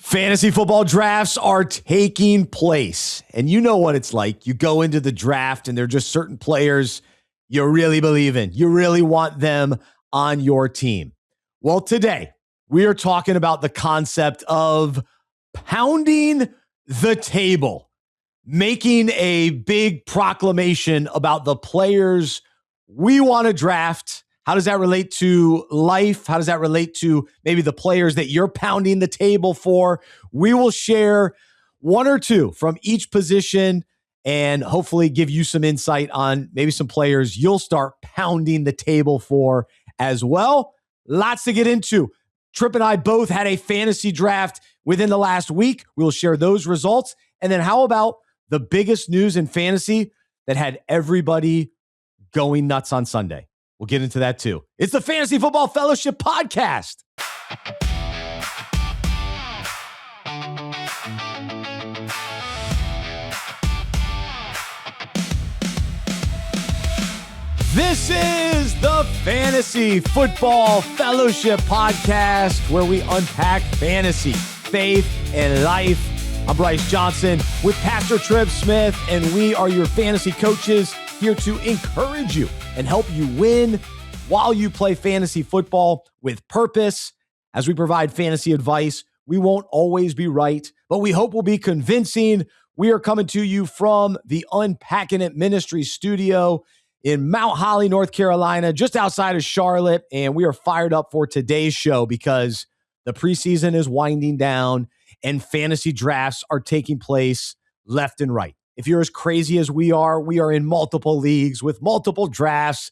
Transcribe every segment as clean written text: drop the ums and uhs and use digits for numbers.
Fantasy football drafts are taking place, and you know what it's like. You go into the draft, and there are just certain players you really believe in. You really want them on your team. Well, today, we are talking about the concept of pounding the table, making a big proclamation about the players we want to draft. How does that relate to life? How does that relate to maybe the players that you're pounding the table for? We will share one or two from each position and hopefully give you some insight on maybe some players you'll start pounding the table for as well. Lots to get into. Tripp and I both had a fantasy draft within the last week. We'll share those results. And then how about the biggest news in fantasy that had everybody going nuts on Sunday? We'll get into that too. It's the Fantasy Football Fellowship Podcast. This is the Fantasy Football Fellowship Podcast, where we unpack fantasy, faith, and life. I'm Bryce Johnson with Pastor Tripp Smith, and we are your fantasy coaches here to encourage you and help you win while you play fantasy football with purpose. As we provide fantasy advice, we won't always be right, but we hope we'll be convincing. We are coming to you from the Unpacking It Ministry studio in Mount Holly, North Carolina, just outside of Charlotte, and we are fired up for today's show because the preseason is winding down and fantasy drafts are taking place left and right. If you're as crazy as we are in multiple leagues with multiple drafts,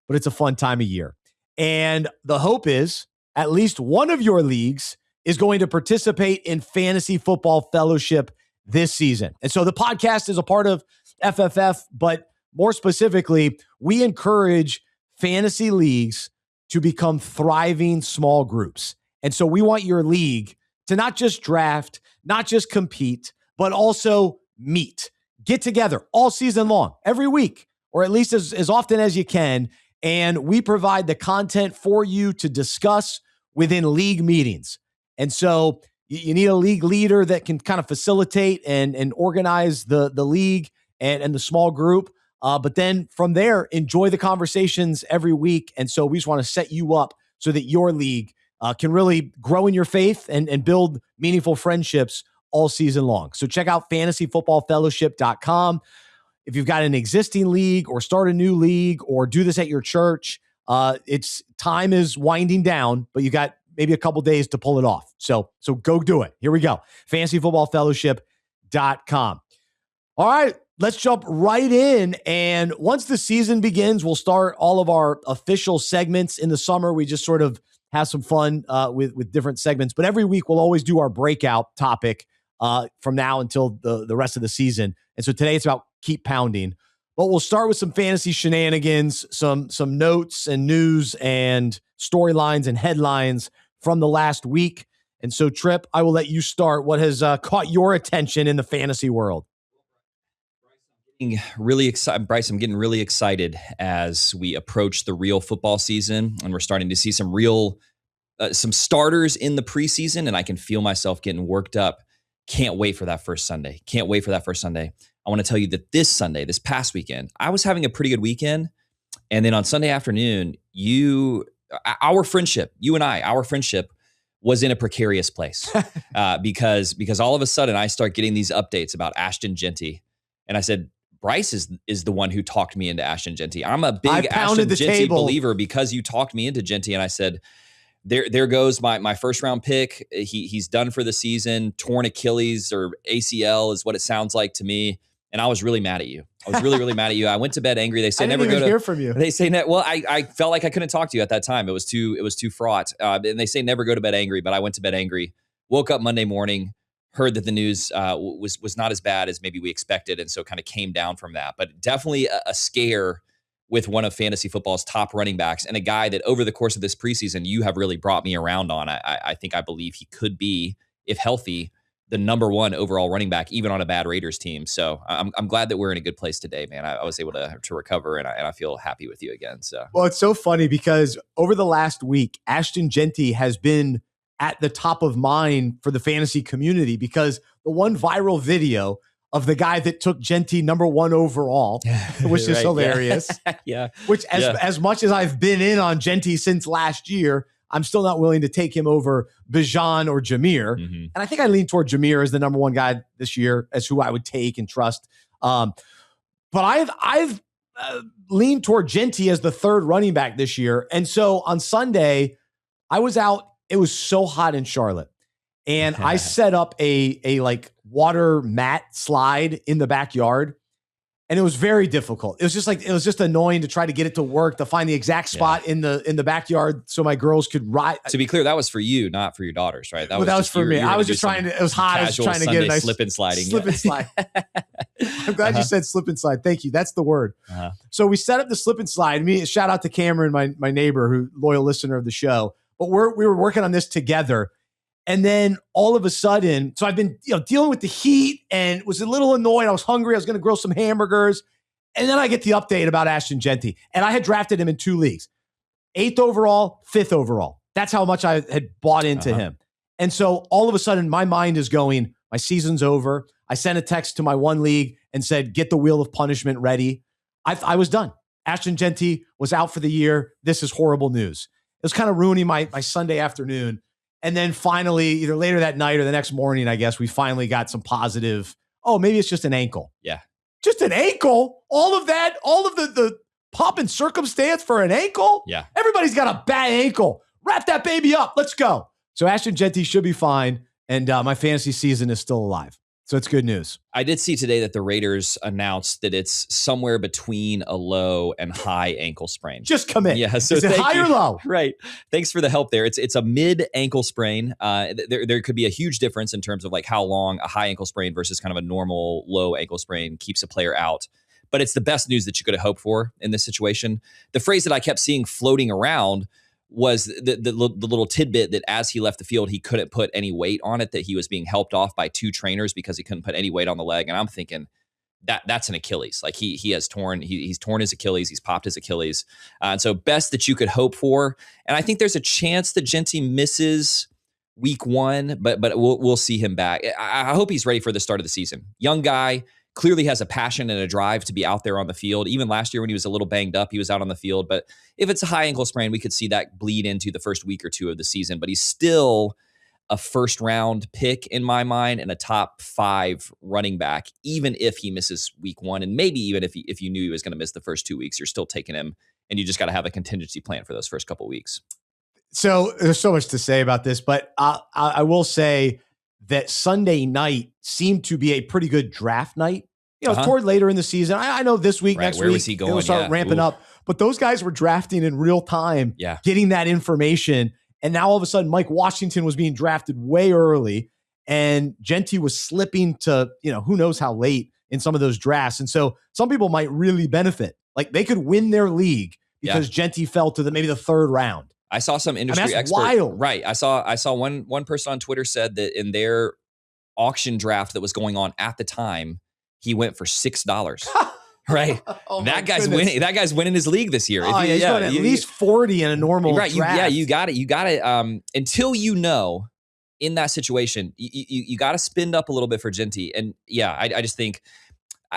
but it's a fun time of year. And the hope is at least one of your leagues is going to participate in Fantasy Football Fellowship this season. And so the podcast is a part of FFF, but more specifically, we encourage fantasy leagues to become thriving small groups. And so we want your league to not just draft, not just compete, but also meet. Get together all season long, every week, or at least as often as you can. And we provide the content for you to discuss within league meetings. And so you need a league leader that can kind of facilitate and organize the league and the small group. But then from there, enjoy the conversations every week. And so we just want to set you up so that your league can really grow in your faith and build meaningful friendships all season long. So check out fantasyfootballfellowship.com. If you've got an existing league or start a new league or do this at your church, it's time is winding down, but you got maybe a couple days to pull it off. So go do it. Here we go. fantasyfootballfellowship.com. All right, let's jump right in. And once the season begins, we'll start all of our official segments. In the summer, we just sort of have some fun with different segments. But every week, we'll always do our breakout topic from now until the rest of the season. And so today it's about keep pounding. But we'll start with some fantasy shenanigans, some notes and news and storylines and headlines from the last week. And so, Tripp, I will let you start. What has caught your attention in the fantasy world? Really excited, Bryce. I'm getting really excited as we approach the real football season, and we're starting to see some real some starters in the preseason, and I can feel myself getting worked up. Can't wait for that first Sunday. I want to tell you that this past weekend, I was having a pretty good weekend, and then on Sunday afternoon, our friendship was in a precarious place because all of a sudden I start getting these updates about Ashton Jeanty, and I said, Bryce is the one who talked me into Ashton Jeanty. I'm a big Ashton Jeanty believer because you talked me into Jeanty. And I said, there goes my first round pick. He's done for the season. Torn Achilles or ACL is what it sounds like to me. And I was really mad at you. I was really, really mad at you. I went to bed angry. They say never go to hear from you. They say well, I felt like I couldn't talk to you at that time. It was too fraught. And they say never go to bed angry, but I went to bed angry. Woke up Monday morning, heard that the news was not as bad as maybe we expected, and so kind of came down from that. But definitely a scare with one of fantasy football's top running backs, and a guy that over the course of this preseason you have really brought me around on. I believe he could be, if healthy, the number one overall running back, even on a bad Raiders team. So I'm glad that we're in a good place today, man. I was able to recover, and I feel happy with you again. So well, it's so funny because over the last week, Ashton Jeanty has been at the top of mind for the fantasy community, because the one viral video of the guy that took Jeanty number 1 overall, which is hilarious. Yeah. Which as much as I've been in on Jeanty since last year, I'm still not willing to take him over Bijan or Jameer. Mm-hmm. And I think I lean toward Jameer as the number 1 guy this year as who I would take and trust. But I've leaned toward Jeanty as the 3rd running back this year. And so on Sunday, I was out. It was so hot in Charlotte. And I set up a like water mat slide in the backyard. And it was very difficult. It was just annoying to try to get it to work, to find the exact spot in the backyard so my girls could ride. To be clear, that was for you, not for your daughters, right? That was for me. I was just trying to, it was hot. I was trying to get a nice slip and sliding. Slip and slide. I'm glad you said slip and slide. Thank you. That's the word. So we set up the slip and slide. Shout out to Cameron, my neighbor, who loyal listener of the show. But we were working on this together. And then all of a sudden, so I've been dealing with the heat and was a little annoyed. I was hungry. I was going to grill some hamburgers. And then I get the update about Ashton Jeanty. And I had drafted him in 2 leagues. 8th overall, 5th overall. That's how much I had bought into him. And so all of a sudden, my mind is going, my season's over. I sent a text to my 1 league and said, get the wheel of punishment ready. I was done. Ashton Jeanty was out for the year. This is horrible news. It was kind of ruining my Sunday afternoon. And then finally, either later that night or the next morning, I guess, we finally got some positive, maybe it's just an ankle. Yeah. Just an ankle? All of that? All of the pomp and circumstance for an ankle? Yeah. Everybody's got a bad ankle. Wrap that baby up. Let's go. So Ashton Jeanty should be fine. And my fantasy season is still alive. So it's good news. I did see today that the Raiders announced that it's somewhere between a low and high ankle sprain. Just commit. Yeah. So is it high or low? Right. Thanks for the help there. It's a mid ankle sprain. There could be a huge difference in terms of like how long a high ankle sprain versus kind of a normal low ankle sprain keeps a player out. But it's the best news that you could have hoped for in this situation. The phrase that I kept seeing floating around was the little tidbit that as he left the field, he couldn't put any weight on it, that he was being helped off by 2 trainers because he couldn't put any weight on the leg. And I'm thinking that's an Achilles. Like he's torn his Achilles. He's popped his Achilles. And so best that you could hope for. And I think there's a chance that Jeanty misses week 1, but we'll see him back. I hope he's ready for the start of the season. Young guy, clearly has a passion and a drive to be out there on the field. Even last year when he was a little banged up, he was out on the field. But if it's a high ankle sprain, we could see that bleed into the first week or 2 of the season. But he's still a first round pick in my mind and a top 5 running back, even if he misses week 1. And maybe even if you knew he was going to miss the first 2 weeks, you're still taking him, and you just got to have a contingency plan for those first couple weeks. So there's so much to say about this, but I will say that Sunday night seemed to be a pretty good draft night. Toward later in the season. I know this week, next Where week, was he going? It'll start ramping up. But those guys were drafting in real time, getting that information. And now all of a sudden, Mike Washington was being drafted way early, and Jeanty was slipping to, who knows how late in some of those drafts. And so some people might really benefit. Like they could win their league because Jeanty fell to maybe the 3rd round. I saw some industry that's expert. Wild. Right. I saw one person on Twitter said that in their auction draft that was going on at the time, he went for $6. Right. That guy's winning. That guy's winning his league this year. He's going at least 40 in a normal draft. You got it. Until in that situation, you got to spend up a little bit for Jeanty. And I just think,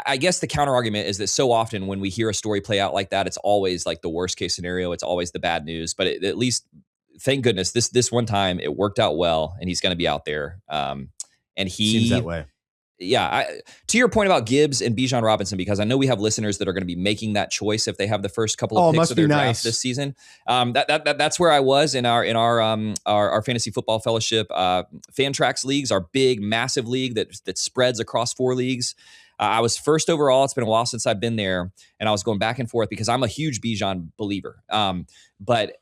I guess the counter argument is that so often when we hear a story play out like that, it's always like the worst case scenario. It's always the bad news. But at least, thank goodness, this one time it worked out well, and he's going to be out there. And he seems that way. Yeah. To your point about Gibbs and Bijan Robinson, because I know we have listeners that are going to be making that choice if they have the first couple of picks of their draft this season. That's where I was in our fantasy football fellowship. Fantrax leagues, our big, massive league that spreads across 4 leagues. I was first overall. It's been a while since I've been there, and I was going back and forth because I'm a huge Bijan believer. But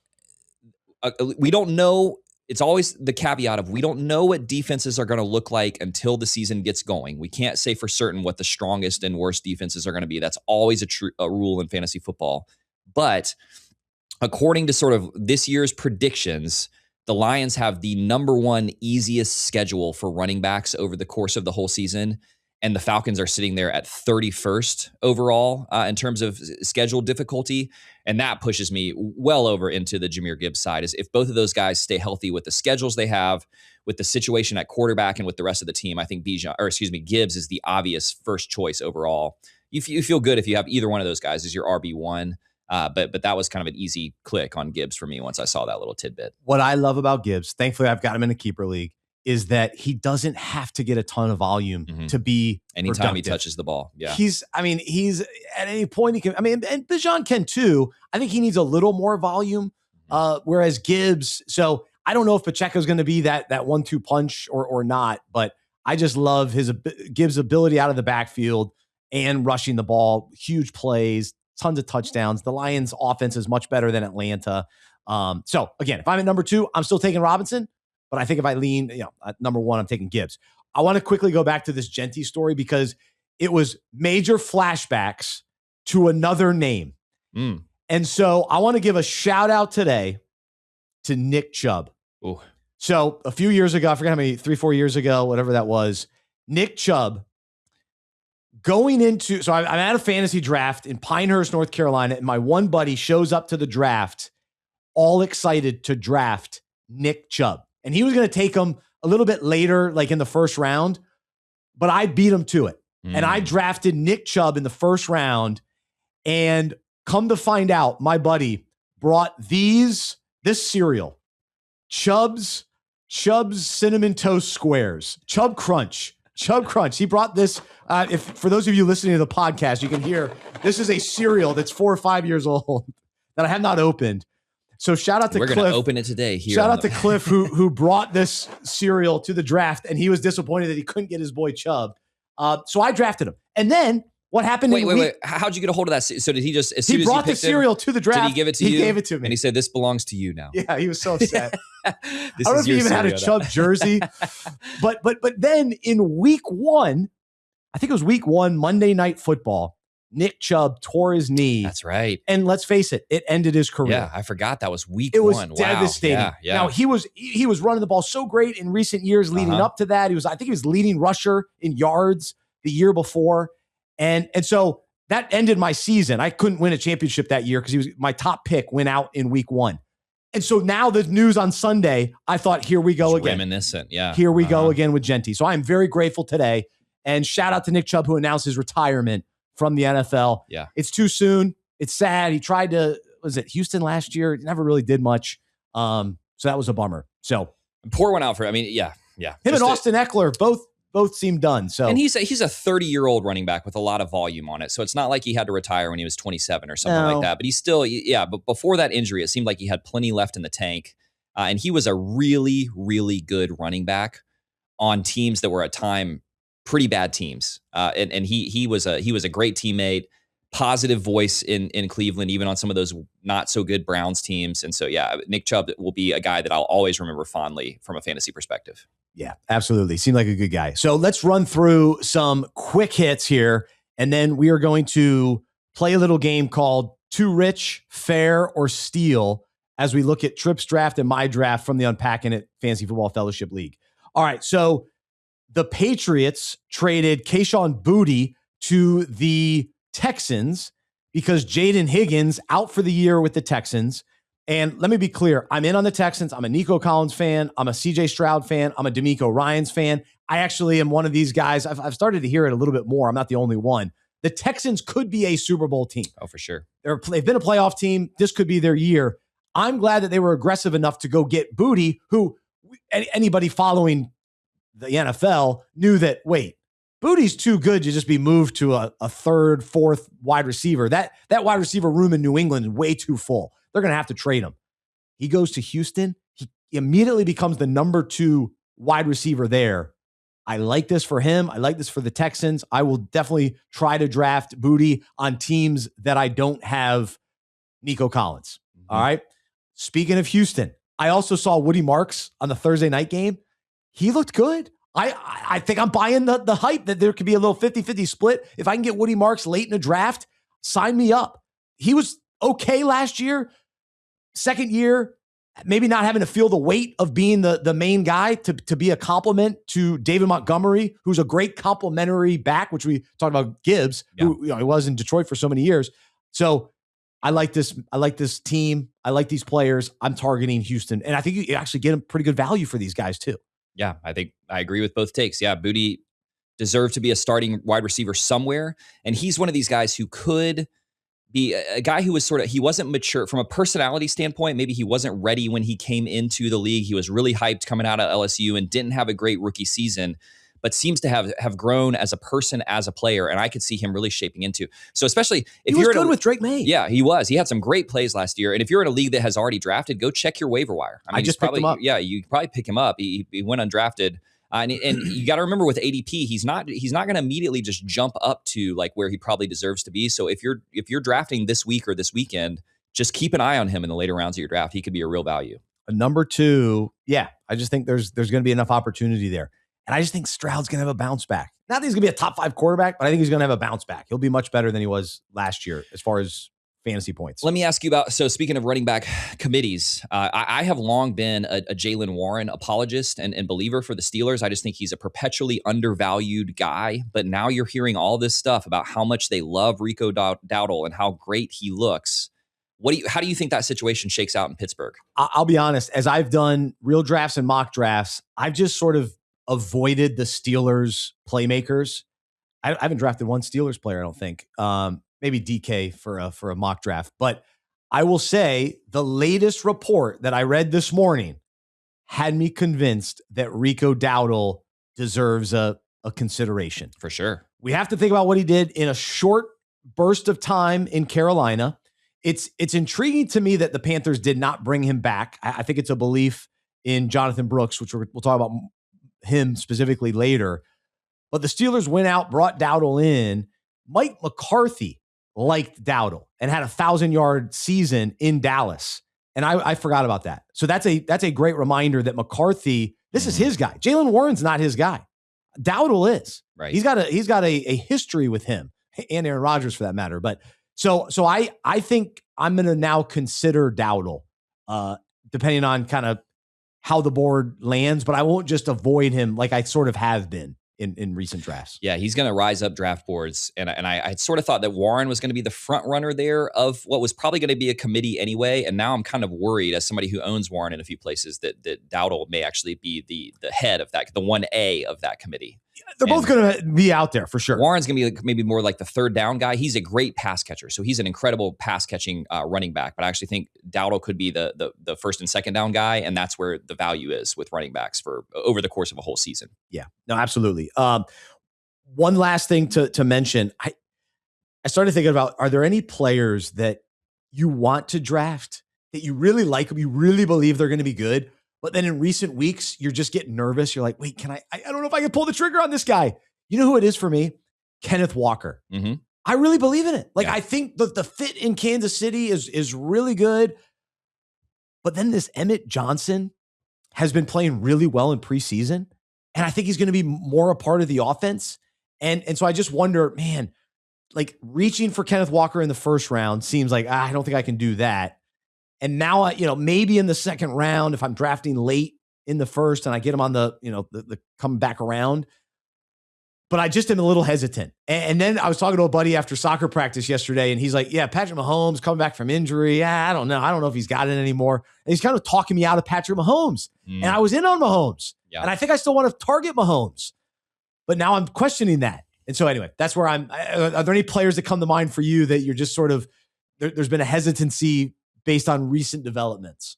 we don't know. It's always the caveat of we don't know what defenses are going to look like until the season gets going. We can't say for certain what the strongest and worst defenses are going to be. That's always a rule in fantasy football. But according to sort of this year's predictions, the Lions have the number 1 easiest schedule for running backs over the course of the whole season. and the Falcons are sitting there at 31st overall in terms of schedule difficulty. And that pushes me well over into the Jahmyr Gibbs side. Is if both of those guys stay healthy with the schedules they have, with the situation at quarterback and with the rest of the team, I think Gibbs is the obvious first choice overall. You feel good if you have either one of those guys as your RB1. But that was kind of an easy click on Gibbs for me once I saw that little tidbit. What I love about Gibbs, thankfully I've got him in a keeper league, is that he doesn't have to get a ton of volume to be anytime productive. He touches the ball. Yeah. He's at any point he can, and Bijan can too. I think he needs a little more volume. Whereas Gibbs, so I don't know if Pacheco's going to be that 1-2 punch or not, but I just love Gibbs' ability out of the backfield and rushing the ball, huge plays, tons of touchdowns. The Lions offense is much better than Atlanta. So again, if I'm at number 2, I'm still taking Robinson. But I think if I lean, at number 1, I'm taking Gibbs. I want to quickly go back to this Jeanty story because it was major flashbacks to another name. And so I want to give a shout out today to Nick Chubb. Ooh. So a few years ago, I forget how many, 3-4 years ago, whatever that was, Nick Chubb going into, so I'm at a fantasy draft in Pinehurst, North Carolina, and my one buddy shows up to the draft all excited to draft Nick Chubb. And he was going to take him a little bit later, like in the first round, but I beat him to it. And I drafted Nick Chubb in the first round. And come to find out, my buddy brought this cereal, Chubb's Cinnamon Toast Squares, Chubb Crunch. He brought this. For those of you listening to the podcast, you can hear this is a cereal that's 4 or 5 years old that I have not opened. So shout out to Cliff. We're going to open it today. Shout out to Cliff who brought this cereal to the draft, and he was disappointed that he couldn't get his boy Chubb. So I drafted him. And then what happened? Wait. How'd you get a hold of that? So did he just, as soon as he brought the cereal to the draft, did he give it to you? He gave it to me. And he said, this belongs to you now. Yeah, he was so upset. I don't know if he even had a Chubb jersey. But then in week 1, I think it was week 1, Monday Night Football, Nick Chubb tore his knee. That's right. And let's face it, it ended his career. Yeah, I forgot that was week 1. It was devastating. Yeah. Now, he was running the ball so great in recent years leading up to that. I think he was leading rusher in yards the year before. And so that ended my season. I couldn't win a championship that year because my top pick went out in week 1. And so now the news on Sunday, I thought, here we go again. Reminiscent, yeah. Here we go again with Jeanty. So I'm very grateful today. And shout out to Nick Chubb, who announced his retirement from the NFL. Yeah. It's too soon. It's sad. He tried to, was it Houston last year? He never really did much. So that was a bummer. So pour one out for, yeah. Him and Austin Eckler both seem done. So, and he's a 30-year-old running back with a lot of volume on it. So it's not like he had to retire when he was 27 or something like that. But he's still, but before that injury, it seemed like he had plenty left in the tank. And he was a really, really good running back on teams that were at time pretty bad teams. And he was a great teammate, positive voice in Cleveland, even on some of those not so good Browns teams. And so, Nick Chubb will be a guy that I'll always remember fondly from a fantasy perspective. Yeah, absolutely. Seemed like a good guy. So let's run through some quick hits here. And then we are going to play a little game called Too Rich, Fair, or Steal as we look at Tripp's draft and my draft from the Unpacking It Fantasy Football Fellowship League. All right, so the Patriots traded Kayshon Boutte to the Texans because Jaden Higgins out for the year with the Texans. And let me be clear, I'm in on the Texans. I'm a Nico Collins fan. I'm a CJ Stroud fan. I'm a DeMeco Ryans fan. I actually am one of these guys. I've started to hear it a little bit more. I'm not the only one. The Texans could be a Super Bowl team. Oh, for sure. They've been a playoff team. This could be their year. I'm glad that they were aggressive enough to go get Boutte, who anybody following the NFL knew that, wait, Boutte's too good to just be moved to a third, fourth wide receiver. That wide receiver room in New England is way too full. They're going to have to trade him. He goes to Houston. He immediately becomes the number 2 wide receiver there. I like this for him. I like this for the Texans. I will definitely try to draft Boutte on teams that I don't have Nico Collins. All right. Speaking of Houston, I also saw Woody Marks on the Thursday night game. He looked good. I think I'm buying the hype that there could be a little 50-50 split. If I can get Woody Marks late in a draft, sign me up. He was okay last year. Second year, maybe not having to feel the weight of being the main guy to be a compliment to David Montgomery, who's a great complimentary back, which we talked about Gibbs, who he was in Detroit for so many years. So I like this team. I like these players. I'm targeting Houston. And I think you actually get a pretty good value for these guys too. Yeah, I think I agree with both takes. Yeah, Booty deserved to be a starting wide receiver somewhere. And he's one of these guys who could be a guy who was he wasn't mature from a personality standpoint. Maybe he wasn't ready when he came into the league. He was really hyped coming out of LSU and didn't have a great rookie season, but seems to have grown as a person, as a player. And I could see him really shaping into. So especially if you're good with Drake May. Yeah, he was. He had some great plays last year. And if you're in a league that has already drafted, go check your waiver wire. I just picked him up. Yeah, you probably pick him up. He went undrafted. And you got to remember with ADP, he's not going to immediately just jump up to like where he probably deserves to be. So if you're drafting this week or this weekend, just keep an eye on him in the later rounds of your draft. He could be a real value. Number 2, yeah, I just think there's going to be enough opportunity there. And I just think Stroud's going to have a bounce back. Not that he's going to be a top 5 quarterback, but I think he's going to have a bounce back. He'll be much better than he was last year as far as fantasy points. Let me ask you about, so speaking of running back committees, I have long been a Jaylen Warren apologist and believer for the Steelers. I just think he's a perpetually undervalued guy, but now you're hearing all this stuff about how much they love Rico Dowdle and how great he looks. How do you think that situation shakes out in Pittsburgh? I'll be honest, as I've done real drafts and mock drafts, I've just sort of avoided the Steelers playmakers. I haven't drafted one Steelers player, I don't think. Maybe DK for a mock draft. But I will say the latest report that I read this morning had me convinced that Rico Dowdle deserves a consideration. For sure. We have to think about what he did in a short burst of time in Carolina. It's intriguing to me that the Panthers did not bring him back. I think it's a belief in Jonathan Brooks, which we'll talk about him specifically later. But the Steelers went out, brought Dowdle in. Mike McCarthy liked Dowdle and had a 1,000-yard season in Dallas. And I forgot about that. So that's a great reminder that McCarthy, this is his guy. Jaylen Warren's not his guy. Dowdle is. Right. He's got a history with him and Aaron Rodgers for that matter. But so I think I'm going to now consider Dowdle, depending on kind of how the board lands, but I won't just avoid him like I sort of have been in recent drafts. Yeah, he's going to rise up draft boards. And I sort of thought that Warren was going to be the front runner there of what was probably going to be a committee anyway. And now I'm kind of worried as somebody who owns Warren in a few places that Dowdle may actually be the head of that, the 1A of that committee. They're both going to be out there for sure. Warren's going to be maybe more like the third down guy. He's a great pass catcher. So he's an incredible pass catching running back. But I actually think Dowdle could be the first and second down guy. And that's where the value is with running backs for over the course of a whole season. Yeah, no, absolutely. One last thing to mention. I started thinking about, are there any players that you want to draft that you really like them, you really believe they're going to be good, but then in recent weeks, you're just getting nervous. You're like, wait, I don't know if I can pull the trigger on this guy. You know who it is for me? Kenneth Walker. Mm-hmm. I really believe in it. Like, I think the fit in Kansas City is really good. But then this Emmett Johnson has been playing really well in preseason. And I think he's going to be more a part of the offense. And so I just wonder, man, like reaching for Kenneth Walker in the first round seems like, I don't think I can do that. And now, maybe in the second round, if I'm drafting late in the first and I get him on the come back around, but I just am a little hesitant. And then I was talking to a buddy after soccer practice yesterday, and he's like, yeah, Patrick Mahomes coming back from injury. I don't know. I don't know if he's got it anymore. And he's kind of talking me out of Patrick Mahomes. And I was in on Mahomes. Yeah. And I think I still want to target Mahomes. But now I'm questioning that. And so anyway, that's where are there any players that come to mind for you that you're just sort of, there's been a hesitancy based on recent developments?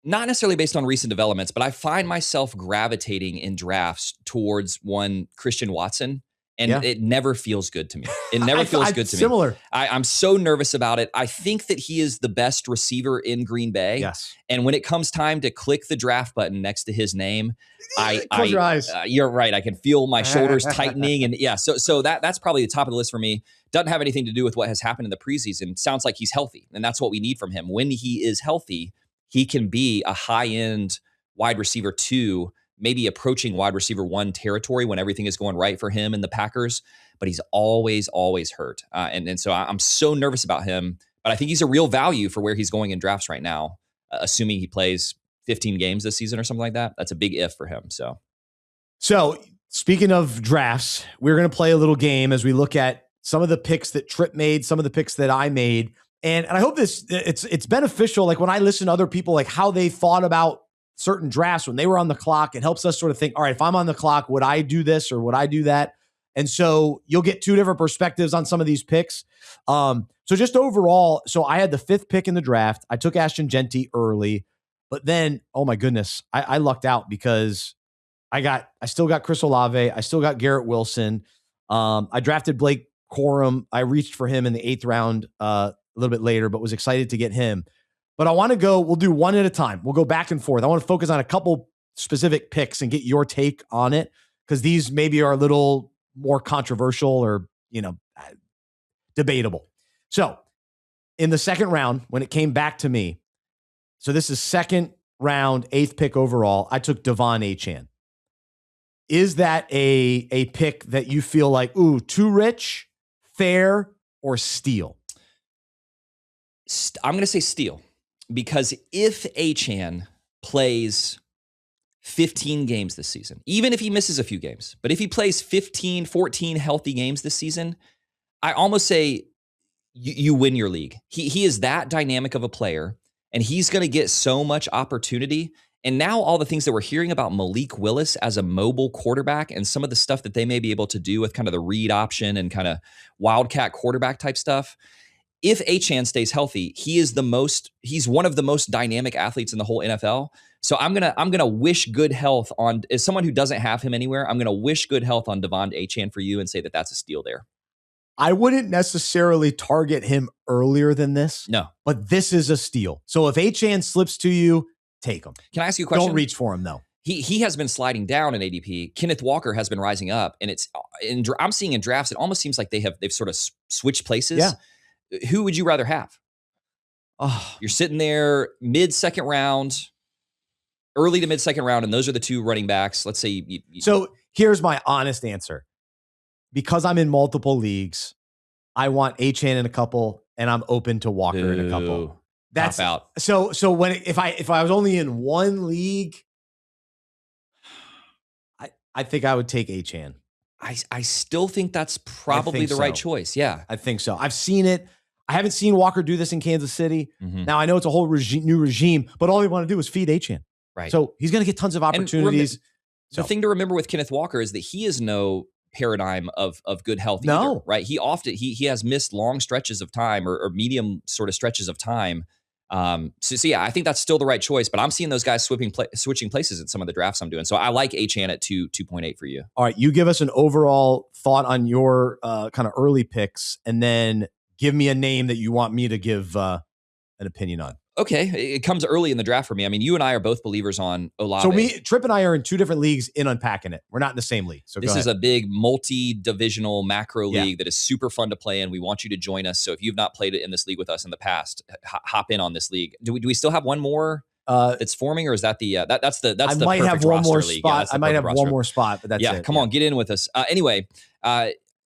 Not necessarily based on recent developments, but I find myself gravitating in drafts towards one Christian Watson, and it never feels good to me. It never feels good to me. Similar. I'm so nervous about it. I think that he is the best receiver in Green Bay. Yes. And when it comes time to click the draft button next to his name, close your eyes. You're right. I can feel my shoulders tightening, and so that's probably the top of the list for me. Doesn't have anything to do with what has happened in the preseason. Sounds like he's healthy, and that's what we need from him. When he is healthy, he can be a high-end wide receiver 2, maybe approaching wide receiver 1 territory when everything is going right for him and the Packers. But he's always hurt, and so I'm so nervous about him. But I think he's a real value for where he's going in drafts right now. assuming he plays 15 games this season or something like that. That's a big if for him. So speaking of drafts, we're going to play a little game as we look at some of the picks that Tripp made, some of the picks that I made. And I hope it's beneficial. Like when I listen to other people, like how they thought about certain drafts when they were on the clock, it helps us sort of think, all right, if I'm on the clock, would I do this or would I do that? And so you'll get two different perspectives on some of these picks. So just overall, so I had the 5th pick in the draft. I took Ashton Jeanty early, but then, oh my goodness, I lucked out because I still got Chris Olave. I still got Garrett Wilson. I drafted Blake Corum. I reached for him in the 8th round a little bit later, but was excited to get him. But I want to we'll do one at a time. We'll go back and forth. I want to focus on a couple specific picks and get your take on it because these maybe are a little more controversial or, debatable. So in the 2nd round, when it came back to me, so this is 2nd round, 8th pick overall, I took Devon Achane. Is that a pick that you feel like, ooh, too rich, fair, or steal? I'm going to say steal because if Achane plays 15 games this season, even if he misses a few games, but if he plays 15, 14 healthy games this season, I almost say you win your league. He is that dynamic of a player, and he's going to get so much opportunity. And now all the things that we're hearing about Malik Willis as a mobile quarterback and some of the stuff that they may be able to do with kind of the read option and kind of wildcat quarterback type stuff. If Achane stays healthy, he's one of the most dynamic athletes in the whole NFL. So I'm gonna wish good health on, as someone who doesn't have him anywhere, I'm gonna wish good health on Devon Achane for you and say that that's a steal there. I wouldn't necessarily target him earlier than this. No. But this is a steal. So if Achane slips to you, take him. Can I ask you a question? Don't reach for him, though. He has been sliding down in ADP. Kenneth Walker has been rising up, and I'm seeing in drafts, it almost seems like they've sort of switched places. Yeah. Who would you rather have? Oh, You're sitting there mid-second round, early to mid-second round, and those are the two running backs. Let's say So here's my honest answer. Because I'm in multiple leagues, I want Achane in a couple, and I'm open to Walker in a couple. That's out. So if I was only in one league, I think I would take Achane. I still think that's probably the right choice. Yeah. I think so. I've seen it. I haven't seen Walker do this in Kansas City. Mm-hmm. Now I know it's a whole new regime, but all they want to do is feed Achane. Right. So he's going to get tons of opportunities. The thing to remember with Kenneth Walker is that he is no paradigm of good health either, right? He has missed long stretches of time or medium sort of stretches of time. So yeah, I think that's still the right choice, but I'm seeing those guys switching places in some of the drafts I'm doing. So I like Achane at 2.8 for you. All right. You give us an overall thought on your kind of early picks, and then give me a name that you want me to give an opinion on. Okay. It comes early in the draft for me. I mean, you and I are both believers on Olave. So Tripp and I are in two different leagues in Unpacking It. We're not in the same league. So this is a big multi-divisional macro league that is super fun to play in. We want you to join us. So if you've not played it in this league with us in the past, hop in on this league. Do we still have one more that's forming, or is that that's the I might have one more league. spot. Yeah, I might have one more spot, but that's it. Come on, get in with us. Anyway,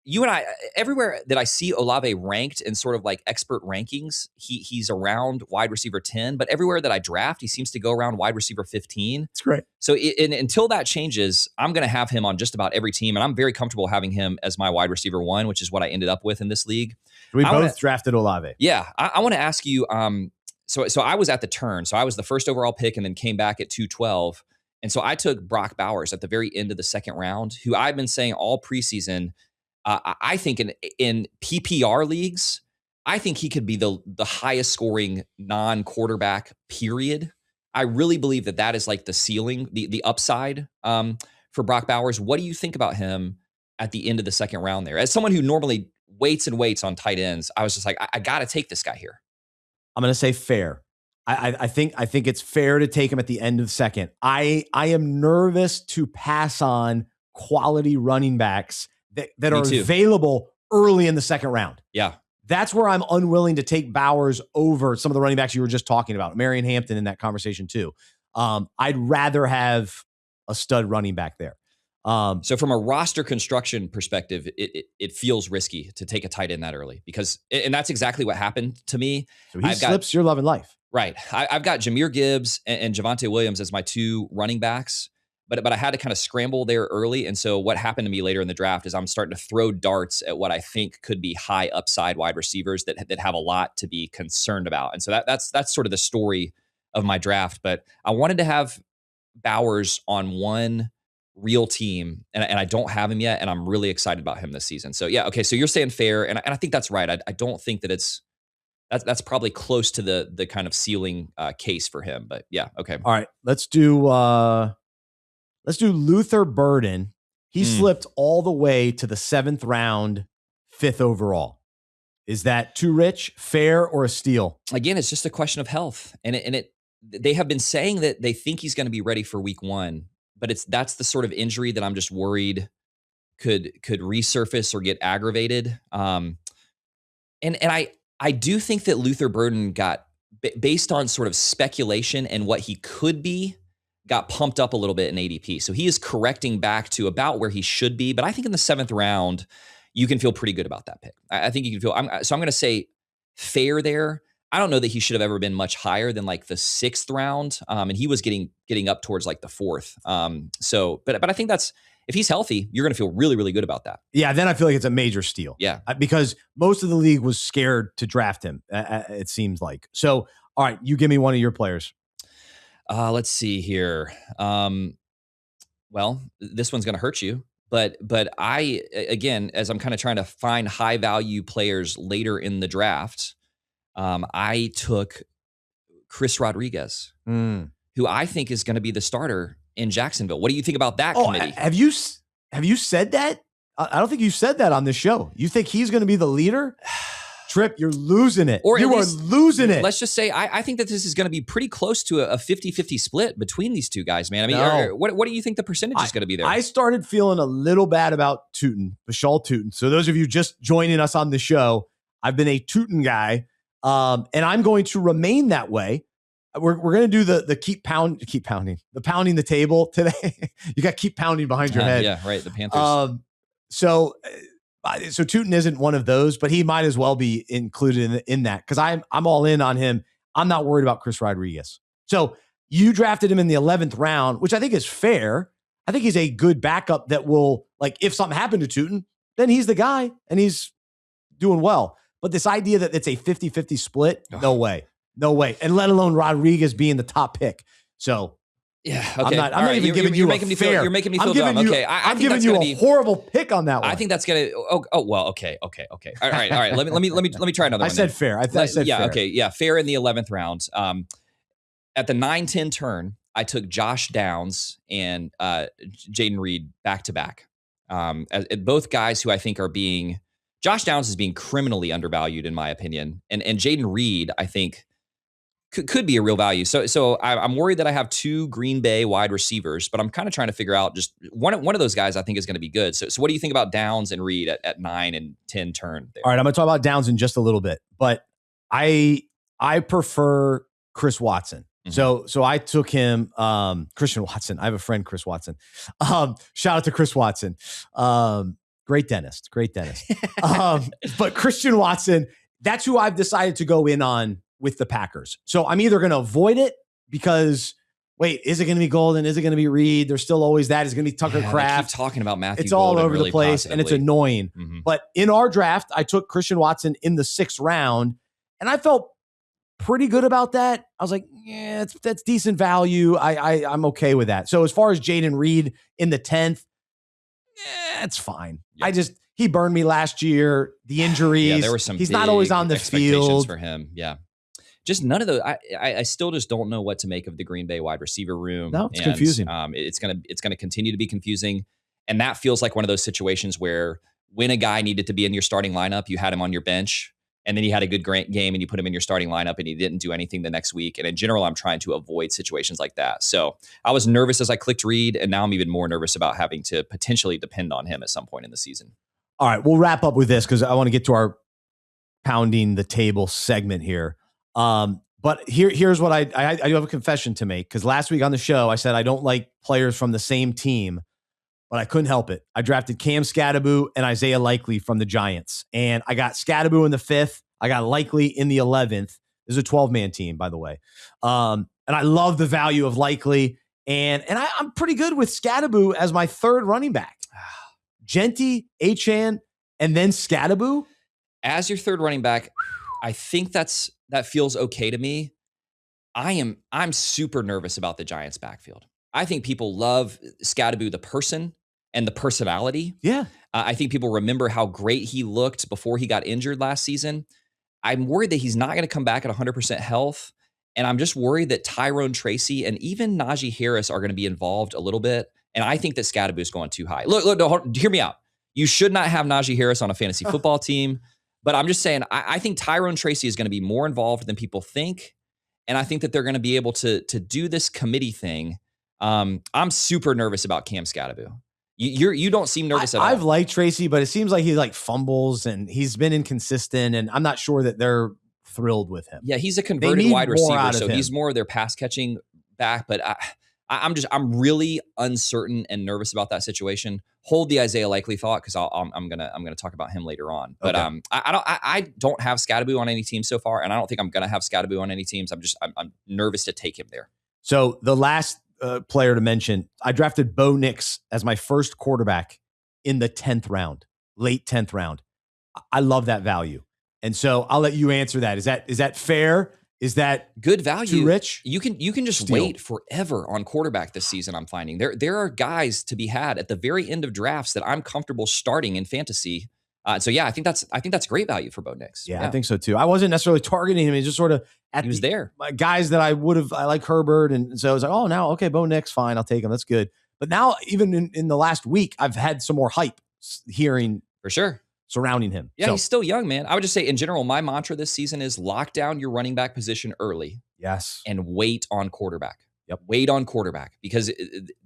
you and I, everywhere that I see Olave ranked in sort of like expert rankings, he's around wide receiver 10, but everywhere that I draft, he seems to go around wide receiver 15. It's great. So until that changes, I'm going to have him on just about every team, and I'm very comfortable having him as my wide receiver 1, which is what I ended up with in this league. We both drafted Olave. Yeah. I want to ask you, so I was at the turn. So I was the first overall pick and then came back at 212. And so I took Brock Bowers at the very end of the second round, who I've been saying all preseason, I think in PPR leagues, I think he could be the highest scoring non-quarterback, period. I really believe that is like the ceiling, the upside for Brock Bowers. What do you think about him at the end of the second round there? As someone who normally waits and waits on tight ends, I was just like, I got to take this guy here. I'm going to say fair. I think it's fair to take him at the end of the second. I am nervous to pass on quality running backs that are available early in the second round. Yeah. That's where I'm unwilling to take Bowers over some of the running backs you were just talking about, Marion Hampton in that conversation too. I'd rather have a stud running back there. So from a roster construction perspective, it feels risky to take a tight end that early and that's exactly what happened to me. So he slips, you're loving life. Right. I've got Jahmyr Gibbs and Javonte Williams as my 2 running backs, but I had to kind of scramble there early. And so what happened to me later in the draft is I'm starting to throw darts at what I think could be high upside wide receivers that have a lot to be concerned about. And so that's sort of the story of my draft. But I wanted to have Bowers on one real team, and I don't have him yet, and I'm really excited about him this season. So yeah, okay. So you're saying fair, and I think that's right. I don't think that that's probably close to the kind of ceiling case for him. But yeah, okay. All right, let's do Luther Burden. He slipped all the way to the 7th round, 5th overall. Is that too rich, fair, or a steal? Again, it's just a question of health, and they have been saying that they think he's going to be ready for week 1, but that's the sort of injury that I'm just worried could resurface or get aggravated. And I do think that Luther Burden got, based on sort of speculation and what he could be, got pumped up a little bit in ADP. So he is correcting back to about where he should be. But I think in the 7th round, you can feel pretty good about that pick. I think you can feel, so I'm going to say fair there. I don't know that he should have ever been much higher than like the 6th round. And he was getting up towards like the 4th. But I think if he's healthy, you're going to feel really, really good about that. Yeah, then I feel like it's a major steal. Yeah. Because most of the league was scared to draft him, it seems like. So, all right, you give me one of your players. Let's see here. Well, this one's going to hurt you. But I, again, as I'm kind of trying to find high value players later in the draft, I took Chris Rodriguez, who I think is going to be the starter in Jacksonville. What do you think about that committee? Have you said that? I don't think you said that on this show. You think he's going to be the leader? Tripp, you're losing it. Or you are losing it. Let's just say I think that this is going to be pretty close to a 50-50 split between these two guys, man. I mean, what do you think the percentage is going to be there? I started feeling a little bad about Tootin, Bashal Tootin. So those of you just joining us on the show, I've been a Tootin guy, and I'm going to remain that way. We're going to do the keep pounding, the pounding the table today. You got keep pounding behind your head. Yeah, right. The Panthers. So Tootin isn't one of those, but he might as well be included in that because I'm all in on him. I'm not worried about Chris Rodriguez. So you drafted him in the 11th round, which I think is fair. I think he's a good backup that will, like, if something happened to Tootin, then he's the guy and he's doing well. But this idea that it's a 50-50 split, no way. No way. And let alone Rodriguez being the top pick. So yeah, okay. I'm not even giving you a fair. You're making me feel dumb. Okay, I'm giving you a horrible pick on that one. I think that's gonna. Well, okay. All right. Let me try another one. I said fair. I said yeah. Fair. Okay. Yeah. Fair in the 11th round. At the 9-10 turn, I took Josh Downs and Jaden Reed back to back. Both guys who I think are being. Josh Downs is being criminally undervalued in my opinion, and Jaden Reed I think. Could be a real value. So I'm worried that I have 2 Green Bay wide receivers, but I'm kind of trying to figure out just one of those guys I think is going to be good. So what do you think about Downs and Reed at 9 and 10 turn there? All right, I'm going to talk about Downs in just a little bit, but I prefer Chris Watson. Mm-hmm. So I took him, Christian Watson. I have a friend, Chris Watson. Shout out to Chris Watson. Great dentist. But Christian Watson, that's who I've decided to go in on with the Packers. So I'm either going to avoid it because, wait, is it going to be Golden? Is it going to be Reed? There's still always that. Is going to be Tucker Kraft. Keep talking about Matthew It's Golden all over really the place, positively. and it's annoying. Mm-hmm. But in our draft, I took Christian Watson in the 6th round, and I felt pretty good about that. I was like, yeah, that's decent value. I'm okay with that. So as far as Jaden Reed in the 10th, it's fine. Yep. He burned me last year. The injuries. Yeah, there were some. He's not always on the field for him. Yeah. Just none of those. I still just don't know what to make of the Green Bay wide receiver room. No, it's confusing. It's gonna continue to be confusing, and that feels like one of those situations where when a guy needed to be in your starting lineup, you had him on your bench, and then he had a good game and you put him in your starting lineup, and he didn't do anything the next week. And in general, I'm trying to avoid situations like that. So I was nervous as I clicked Reed, and now I'm even more nervous about having to potentially depend on him at some point in the season. All right, we'll wrap up with this because I want to get to our pounding the table segment here. But here's what I do have a confession to make because last week on the show, I said I don't like players from the same team, but I couldn't help it. I drafted Cam Scatterbo and Isaiah Likely from the Giants, and I got Scatterbo in the 5th. I got Likely in the 11th. This is a 12-man team, by the way. And I love the value of Likely. And I'm pretty good with Scadaboo as my third running back. Jeanty, Achane, and then Scadaboo. As your third running back, I think that feels okay to me. I'm super nervous about the Giants' backfield. I think people love Scadaboo, the person and the personality. Yeah. I think people remember how great he looked before he got injured last season. I'm worried that he's not going to come back at 100% health. And I'm just worried that Tyrone Tracy and even Najee Harris are going to be involved a little bit. And I think that Scadaboo is going too high. Look, no, hear me out. You should not have Najee Harris on a fantasy football team. But I'm just saying, I think Tyrone Tracy is going to be more involved than people think. And I think that they're going to be able to do this committee thing. I'm super nervous about Cam Scadaboo. You don't seem nervous at all. I've liked Tracy, but it seems like he like fumbles and he's been inconsistent, and I'm not sure that they're thrilled with him. Yeah, he's a converted wide receiver, so he's more of their pass catching back. But I'm really uncertain and nervous about that situation. Hold the Isaiah Likely thought because I'm gonna talk about him later on. But okay. I don't have Scadaboo on any team so far, and I don't think I'm gonna have Scadaboo on any teams. I'm nervous to take him there. So the last player to mention, I drafted Bo Nix as my first quarterback in the 10th round, late 10th round. I love that value. And so I'll let you answer that. Is that fair? Is that good value? Too rich? You can just wait forever on quarterback this season. I'm finding there are guys to be had at the very end of drafts that I'm comfortable starting in fantasy. So yeah, I think that's great value for Bo Nix. Yeah, I think so too. I wasn't necessarily targeting him. He's just sort of he was there. Guys that I like Herbert, and so I was like, oh, now okay, Bo Nix, fine, I'll take him. That's good. But now, even in the last week, I've had some more hype hearing for sure surrounding him. Yeah, he's still young, man. I would just say, in general, my mantra this season is lock down your running back position early. Yes. And wait on quarterback. Yep. Wait on quarterback because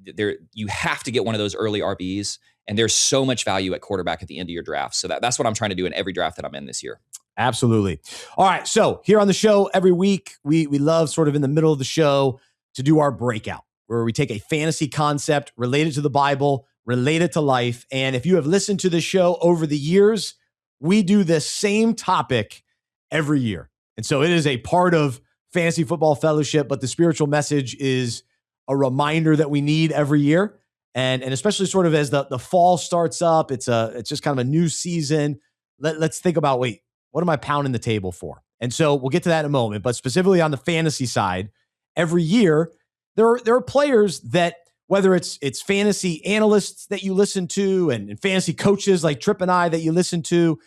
you have to get one of those early RBs, and there's so much value at quarterback at the end of your draft. So that's what I'm trying to do in every draft that I'm in this year. Absolutely. All right. So here on the show every week, we love sort of in the middle of the show to do our breakout, where we take a fantasy concept related to the Bible, related to life. And if you have listened to the show over the years, we do this same topic every year. And so it is a part of Fantasy Football Fellowship, but the spiritual message is a reminder that we need every year. And especially sort of as the fall starts up, it's just kind of a new season. Let's think about, wait, what am I pounding the table for? And so we'll get to that in a moment. But specifically on the fantasy side, every year, there are players that, whether it's fantasy analysts that you listen to and fantasy coaches like Tripp and I that you listen to,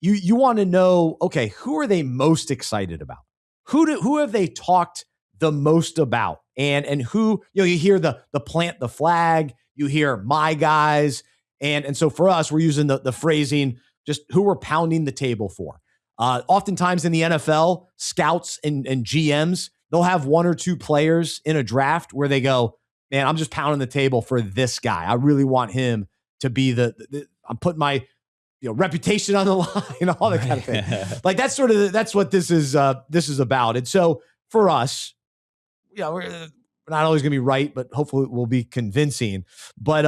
you want to know, okay, who are they most excited about? Who have they talked the most about? And who, you hear the plant the flag, you hear my guys. And so for us, we're using the phrasing, just who we're pounding the table for. Oftentimes in the NFL, scouts and GMs, they'll have one or two players in a draft where they go, man, I'm just pounding the table for this guy. I really want him to be I'm putting my reputation on the line, all that kind of thing. Like that's what this is about. And so for us, we're not always going to be right, but hopefully we'll be convincing. But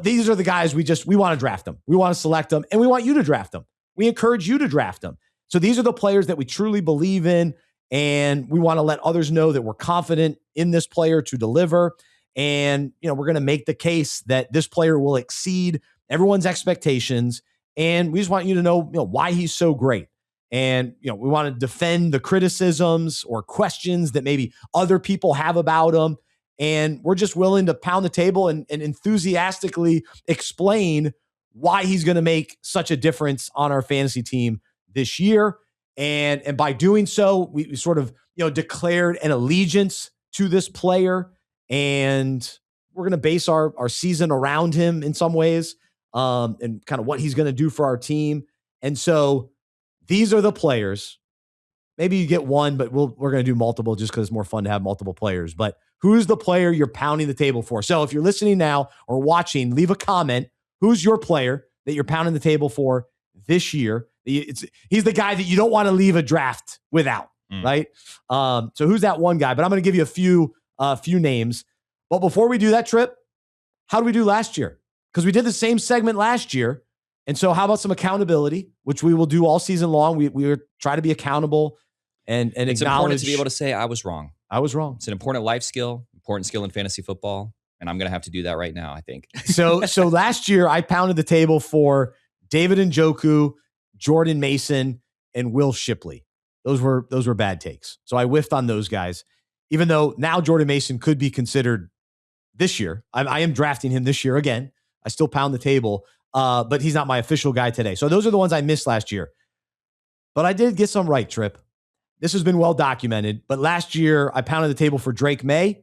these are the guys we want to draft them. We want to select them, and we want you to draft them. We encourage you to draft them. So these are the players that we truly believe in, and we want to let others know that we're confident in this player to deliver. And, we're going to make the case that this player will exceed everyone's expectations. And we just want you to know, why he's so great. And, we want to defend the criticisms or questions that maybe other people have about him. And we're just willing to pound the table and enthusiastically explain why he's going to make such a difference on our fantasy team this year. And by doing so, we sort of, declared an allegiance to this player. And we're going to base our season around him in some ways, and kind of what he's going to do for our team. And so these are the players. Maybe you get one, but we're going to do multiple just because it's more fun to have multiple players. But who's the player you're pounding the table for? So if you're listening now or watching, leave a comment. Who's your player that you're pounding the table for this year? He's the guy that you don't want to leave a draft without, right? So who's that one guy? But I'm going to give you a few names. But before we do that, Trip, how did we do last year? Because we did the same segment last year. And so how about some accountability, which we will do all season long? We try to be accountable and it's important to be able to say, I was wrong. I was wrong. It's an important life skill, important skill in fantasy football. And I'm going to have to do that right now, I think. So last year I pounded the table for David Njoku, Jordan Mason, and Will Shipley. Those were bad takes. So I whiffed on those guys, even though now Jordan Mason could be considered this year. I am drafting him this year again. I still pound the table, but he's not my official guy today. So those are the ones I missed last year. But I did get some right, Trip. This has been well documented. But last year I pounded the table for Drake May.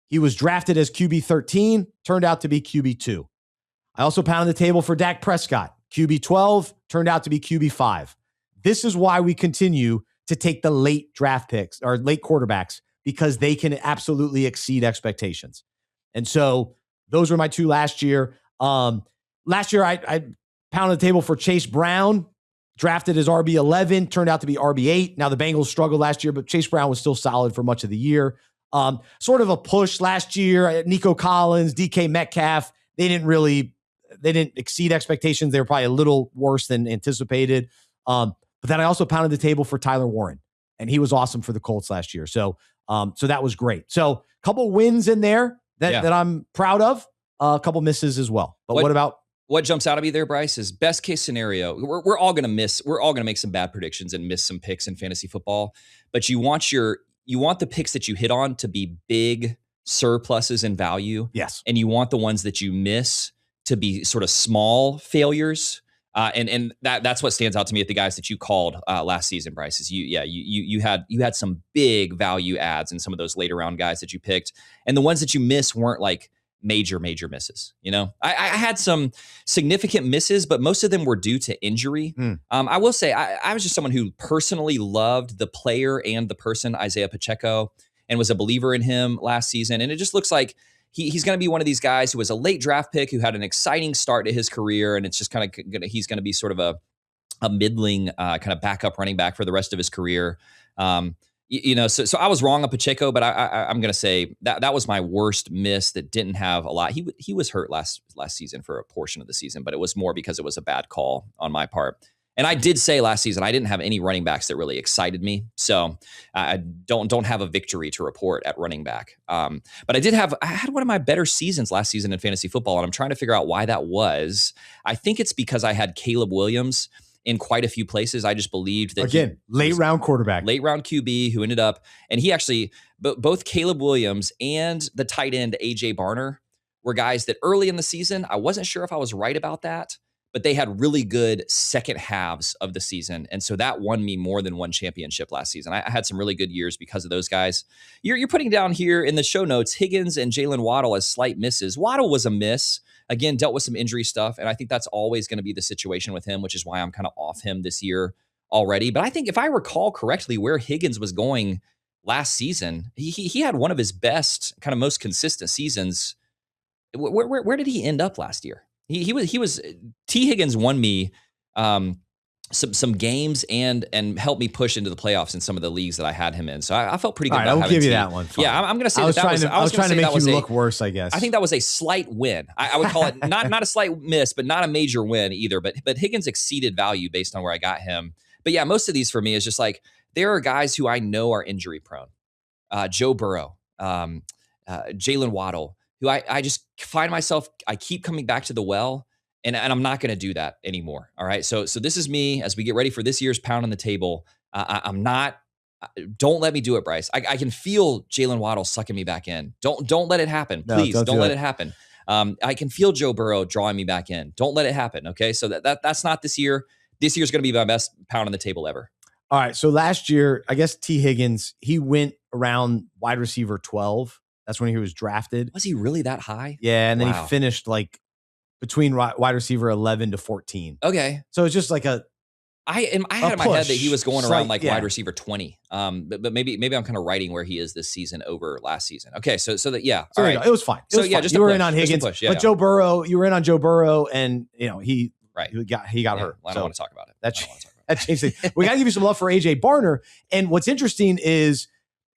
He was drafted as QB 13, turned out to be QB 2. I also pounded the table for Dak Prescott. QB 12, turned out to be QB 5. This is why we continue to take the late draft picks or late quarterbacks, because they can absolutely exceed expectations. And so those were my two last year. Last year, I pounded the table for Chase Brown, drafted as RB11, turned out to be RB8. Now the Bengals struggled last year, but Chase Brown was still solid for much of the year. Sort of a push last year. Nico Collins, DK Metcalf, they didn't exceed expectations. They were probably a little worse than anticipated. But then I also pounded the table for Tyler Warren, and he was awesome for the Colts last year. So that was great. So a couple wins in there that I'm proud of, a couple misses as well. But what about? What jumps out at me there, Bryce, is best case scenario. We're all going to miss. We're all going to make some bad predictions and miss some picks in fantasy football. But you want the picks that you hit on to be big surpluses in value. Yes. And you want the ones that you miss to be sort of small failures. And that's what stands out to me at the guys that you called last season, Bryce. Is you had some big value adds in some of those later round guys that you picked, and the ones that you missed weren't like major misses. You know, I had some significant misses, but most of them were due to injury. I will say I was just someone who personally loved the player and the person Isaiah Pacheco, and was a believer in him last season. And it just looks like he's going to be one of these guys who was a late draft pick who had an exciting start to his career, and it's just kind of he's going to be sort of a middling kind of backup running back for the rest of his career. So I was wrong on Pacheco, but I'm going to say that was my worst miss that didn't have a lot. He was hurt last season for a portion of the season, but it was more because it was a bad call on my part. And I did say last season I didn't have any running backs that really excited me, so I don't have a victory to report at running back. But I had one of my better seasons last season in fantasy football, and I'm trying to figure out why that was. I think it's because I had Caleb Williams in quite a few places. I just believed that late round quarterback, late round QB who ended up, and he actually both Caleb Williams and the tight end AJ Barner were guys that early in the season I wasn't sure if I was right about that, but they had really good second halves of the season. And so that won me more than one championship last season. I had some really good years because of those guys. You're putting down here in the show notes Higgins and Jalen Waddle as slight misses. Waddle was a miss. Again, dealt with some injury stuff. And I think that's always going to be the situation with him, which is why I'm kind of off him this year already. But I think if I recall correctly where Higgins was going last season, he had one of his best, kind of most consistent seasons. Where did he end up last year? He was T. Higgins won me some games and helped me push into the playoffs in some of the leagues that I had him in. So I felt pretty good. All right, I will give you that one. Fine. Yeah, I'm going to say I was trying to make you look worse, I guess. I think that was a slight win. I would call it not a slight miss, but not a major win either. But Higgins exceeded value based on where I got him. But yeah, most of these for me is just like there are guys who I know are injury prone. Joe Burrow, Jalen Waddle, who I just find myself, I keep coming back to the well, and I'm not going to do that anymore. All right. So this is me as we get ready for this year's pound on the table. Don't let me do it, Bryce. I can feel Jalen Waddle sucking me back in. Don't let it happen. Please don't let it happen. I can feel Joe Burrow drawing me back in. Don't let it happen. Okay. So that's not this year. This year's going to be my best pound on the table ever. All right. So last year, I guess T. Higgins, he went around wide receiver 12. That's when he was drafted. Was he really that high? Yeah. And then he finished like between wide receiver 11 to 14. Okay. So it's just like I had in my head that he was going around wide receiver 20. But maybe I'm kind of writing where he is this season over last season. Okay. So that, yeah. So all right. It was fine. Just you were in on Higgins, but Joe Burrow, you were in on Joe Burrow, and he got hurt. Well, I don't want to talk about it. That changed things. We got to give you some love for AJ Barner. And what's interesting is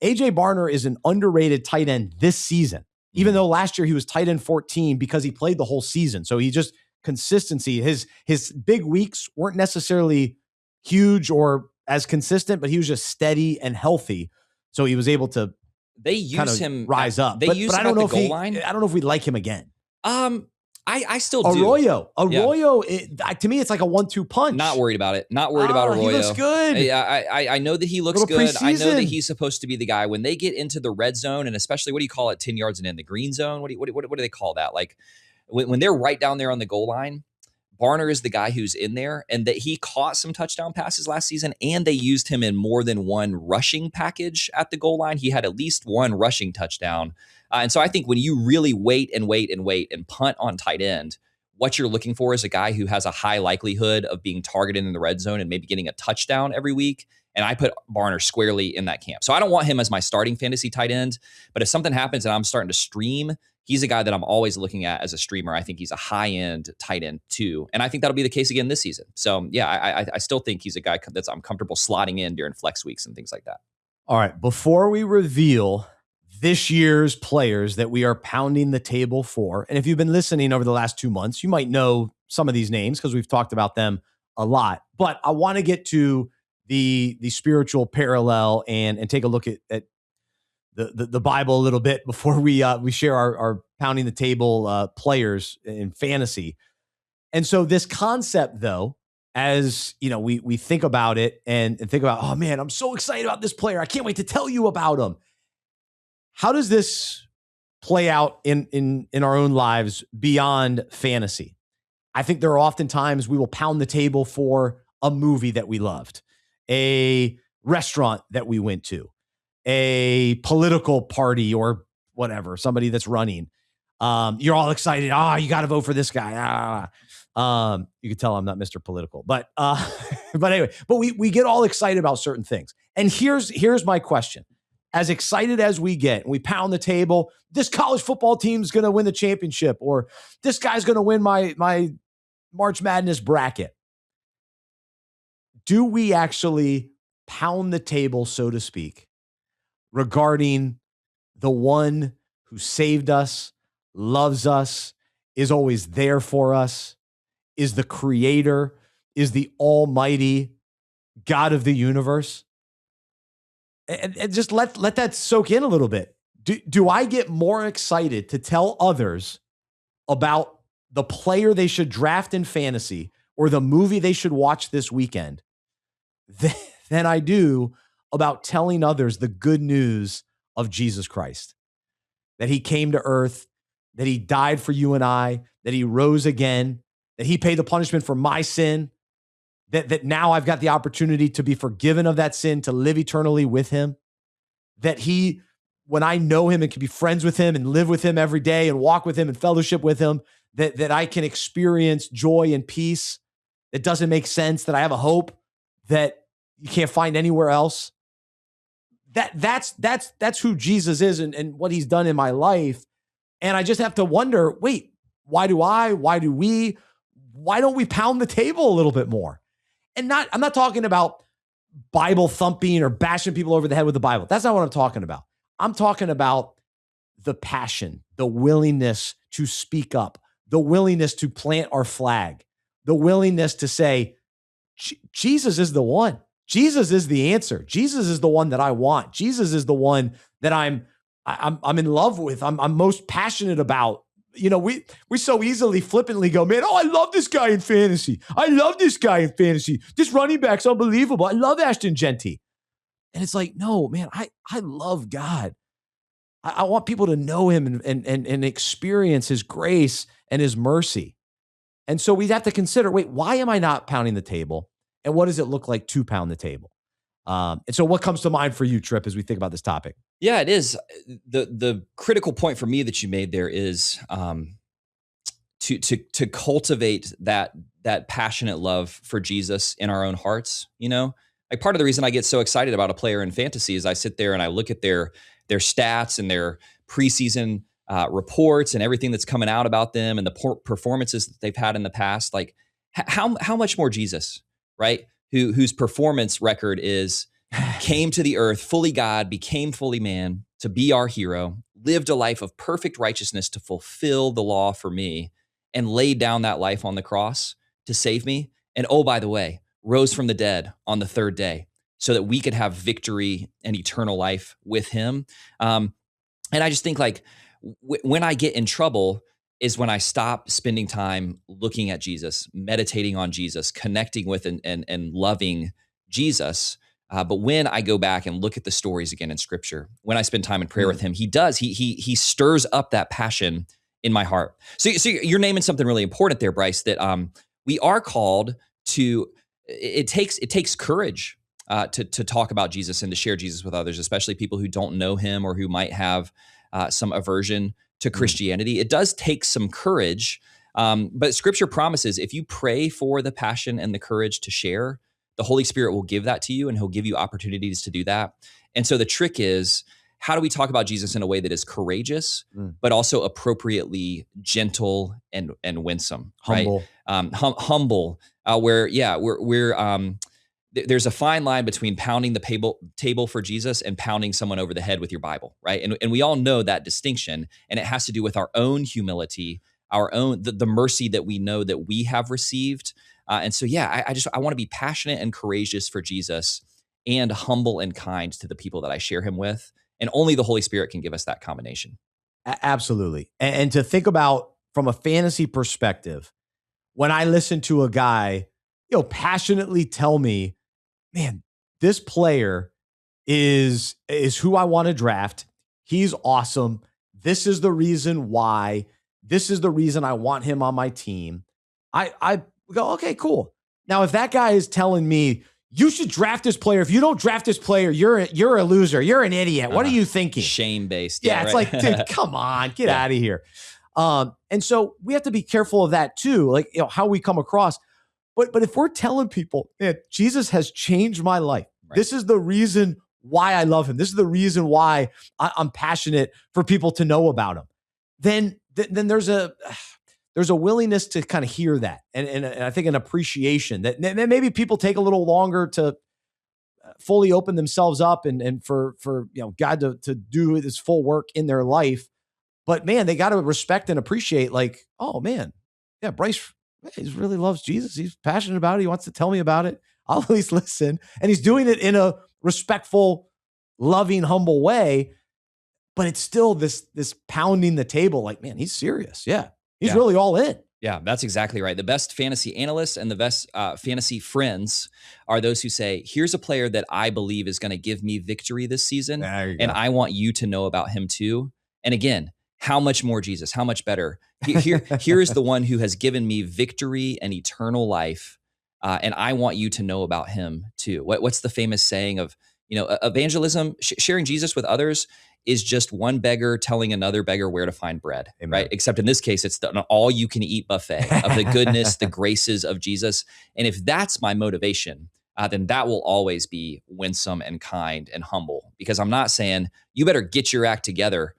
AJ Barner is an underrated tight end this season, even though last year he was tight end 14 because he played the whole season. So he just consistency. His big weeks weren't necessarily huge or as consistent, but he was just steady and healthy. So he was able to They use him rise up. They use but I him don't at know the if goal line. I don't know if we'd like him again. I still do. Arroyo, Yeah. to me, it's like a 1-2 punch. Not worried about it. Not worried about Arroyo. He looks good. Yeah, I know that he looks Little good. I know that preseason. he's supposed to be the guy when they get into the red zone, and especially what do you call it, 10 yards and in the green zone? What do they call that? Like when they're right down there on the goal line. Barner is the guy who's in there, and that he caught some touchdown passes last season, and they used him in more than one rushing package at the goal line. He had at least one rushing touchdown. And so I think when you really wait and punt on tight end, what you're looking for is a guy who has a high likelihood of being targeted in the red zone and maybe getting a touchdown every week. And I put Barner squarely in that camp. So I don't want him as my starting fantasy tight end, but if something happens and I'm starting to stream, he's a guy that I'm always looking at as a streamer. I think he's a high-end tight end too. And I think that'll be the case again this season. So yeah, I still think he's a guy that I'm comfortable slotting in during flex weeks and things like that. All right, before we reveal this year's players that we are pounding the table for, and if you've been listening over the last 2 months, you might know some of these names because we've talked about them a lot. But I want to get to the spiritual parallel and take a look at the Bible a little bit before we share our pounding the table players in fantasy. And so this concept, though, as you know, we think about it and think about, oh man, I'm so excited about this player. I can't wait to tell you about him. How does this play out in our own lives beyond fantasy? I think there are often times we will pound the table for a movie that we loved, a restaurant that we went to, a political party or whatever, somebody that's running. You're all excited. You got to vote for this guy. You can tell I'm not Mr. Political, but anyway, but we get all excited about certain things. And here's my question. As excited as we get, and we pound the table, this college football team's going to win the championship, or this guy's going to win my March Madness bracket. Do we actually pound the table, so to speak, regarding the one who saved us, loves us, is always there for us, is the creator, is the almighty God of the universe? And just let that soak in a little bit. Do I get more excited to tell others about the player they should draft in fantasy or the movie they should watch this weekend than I do about telling others the good news of Jesus Christ? That he came to earth, that he died for you and I, that he rose again, that he paid the punishment for my sin, that now I've got the opportunity to be forgiven of that sin, to live eternally with him, that he, when I know him and can be friends with him and live with him every day and walk with him and fellowship with him, that I can experience joy and peace that doesn't make sense, that I have a hope that you can't find anywhere else. That's who Jesus is and what he's done in my life. And I just have to wonder, wait, why don't we pound the table a little bit more? And I'm not talking about Bible thumping or bashing people over the head with the Bible. That's not what I'm talking about. I'm talking about the passion, the willingness to speak up, the willingness to plant our flag, the willingness to say, Jesus is the one. Jesus is the answer. Jesus is the one that I want. Jesus is the one that I'm in love with. I'm most passionate about. You know, we so easily flippantly go, man, I love this guy in fantasy. I love this guy in fantasy. This running back's unbelievable. I love Ashton Jeanty. And it's like, no, man, I love God. I want people to know him and experience his grace and his mercy. And so we have to consider, wait, why am I not pounding the table? And what does it look like to pound the table? And so what comes to mind for you, Tripp, as we think about this topic? Yeah, it is. The critical point for me that you made there is to cultivate that passionate love for Jesus in our own hearts. You know, like part of the reason I get so excited about a player in fantasy is I sit there and I look at their stats and their preseason reports and everything that's coming out about them and the performances that they've had in the past. Like how much more Jesus, right? Whose performance record is came to the earth, fully God, became fully man to be our hero, lived a life of perfect righteousness to fulfill the law for me, and laid down that life on the cross to save me. And oh, by the way, rose from the dead on the third day, so that we could have victory and eternal life with him. And I just think like when I get in trouble is when I stop spending time looking at Jesus, meditating on Jesus, connecting with and loving Jesus. But when I go back and look at the stories again in Scripture, when I spend time in prayer with him, he stirs up that passion in my heart. So you're naming something really important there, Bryce, that we are called to. It takes courage to talk about Jesus and to share Jesus with others, especially people who don't know him or who might have some aversion to Christianity. It does take some courage, but Scripture promises if you pray for the passion and the courage to share, the Holy Spirit will give that to you, and he'll give you opportunities to do that. And so the trick is, how do we talk about Jesus in a way that is courageous, but also appropriately gentle and winsome, Humble. right? Humble, there's a fine line between pounding the table for Jesus and pounding someone over the head with your Bible, right? And we all know that distinction, and it has to do with our own humility, our own the mercy that we know that we have received. And so, I want to be passionate and courageous for Jesus, and humble and kind to the people that I share him with. And only the Holy Spirit can give us that combination. Absolutely. And to think about from a fantasy perspective, when I listen to a guy, passionately tell me, man, this player is who I want to draft. He's awesome. This is the reason why. This is the reason I want him on my team. I go, okay, cool. Now, if that guy is telling me, you should draft this player. If you don't draft this player, you're a loser. You're an idiot. What are you thinking? Shame-based. Yeah, it's like, dude, come on, get out of here. And so we have to be careful of that too, like how we come across. But if we're telling people, man, Jesus has changed my life. Right. This is the reason why I love him. This is the reason why I'm passionate for people to know about him. Then there's a willingness to kind of hear that, and I think an appreciation that maybe people take a little longer to fully open themselves up and for God to do his full work in their life. But man, they got to respect and appreciate, like, oh man, yeah, Bryce, he really loves Jesus. He's passionate about it. He wants to tell me about it. I'll at least listen, and he's doing it in a respectful, loving, humble way. But it's still this pounding the table, like, man, he's serious. Yeah. He's really all in. Yeah, that's exactly right. The best fantasy analysts and the best fantasy friends are those who say, here's a player that I believe is going to give me victory this season, and I want you to know about him too. And again, how much more Jesus? How much better? Here's the one who has given me victory and eternal life, and I want you to know about him too. What's the famous saying of, evangelism, sharing Jesus with others is just one beggar telling another beggar where to find bread, Amen. Right? Except in this case, it's an all-you-can-eat buffet of the goodness, the graces of Jesus. And if that's my motivation, then that will always be winsome and kind and humble. Because I'm not saying you better get your act together,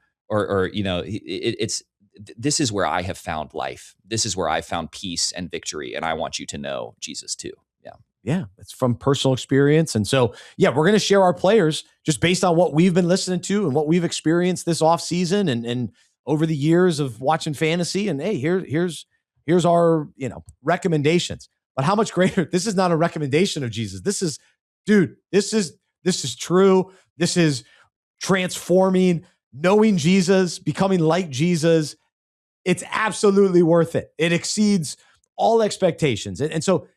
this is where I have found life. This is where I found peace and victory, and I want you to know Jesus too. Yeah, it's from personal experience. And so, we're going to share our players just based on what we've been listening to and what we've experienced this offseason and over the years of watching fantasy. And hey, here's our, recommendations. But how much greater, this is not a recommendation of Jesus. This is true. This is transforming, knowing Jesus, becoming like Jesus. It's absolutely worth it. It exceeds all expectations. And so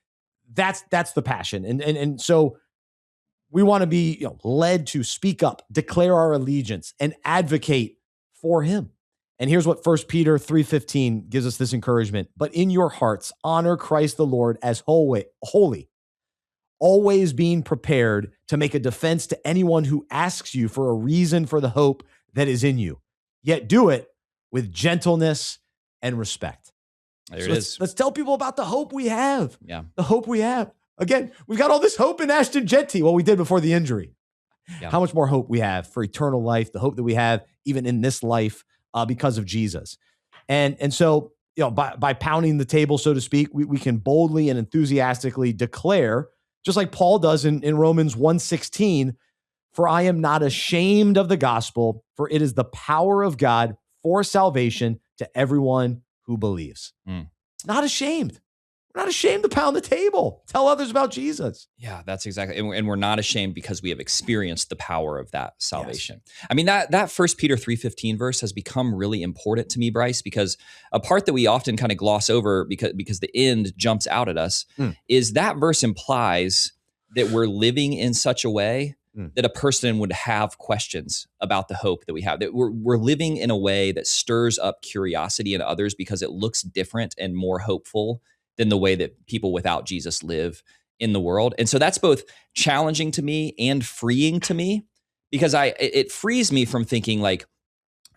that's the passion. And so we want to be led to speak up, declare our allegiance, and advocate for him. And here's what 1 Peter 3:15 gives us this encouragement. But in your hearts, honor Christ the Lord as holy, always being prepared to make a defense to anyone who asks you for a reason for the hope that is in you. Yet do it with gentleness and respect. There it is. Let's tell people about the hope we have. Yeah. The hope we have. Again, we've got all this hope in Ashton Jeanty. Well, we did before the injury. Yeah. How much more hope we have for eternal life, the hope that we have even in this life because of Jesus. And so, by pounding the table, so to speak, we can boldly and enthusiastically declare, just like Paul does in Romans 1:16, for I am not ashamed of the gospel, for it is the power of God for salvation to everyone who believes. Not ashamed. We're not ashamed to pound the table. Tell others about Jesus. Yeah, that's exactly. And we're not ashamed because we have experienced the power of that salvation. Yes. I mean, that 1 Peter 3:15 verse has become really important to me, Bryce, because a part that we often kind of gloss over because the end jumps out at us is that verse implies that we're living in such a way that a person would have questions about the hope that we have, that we're living in a way that stirs up curiosity in others because it looks different and more hopeful than the way that people without Jesus live in the world. And so that's both challenging to me and freeing to me, because it frees me from thinking like,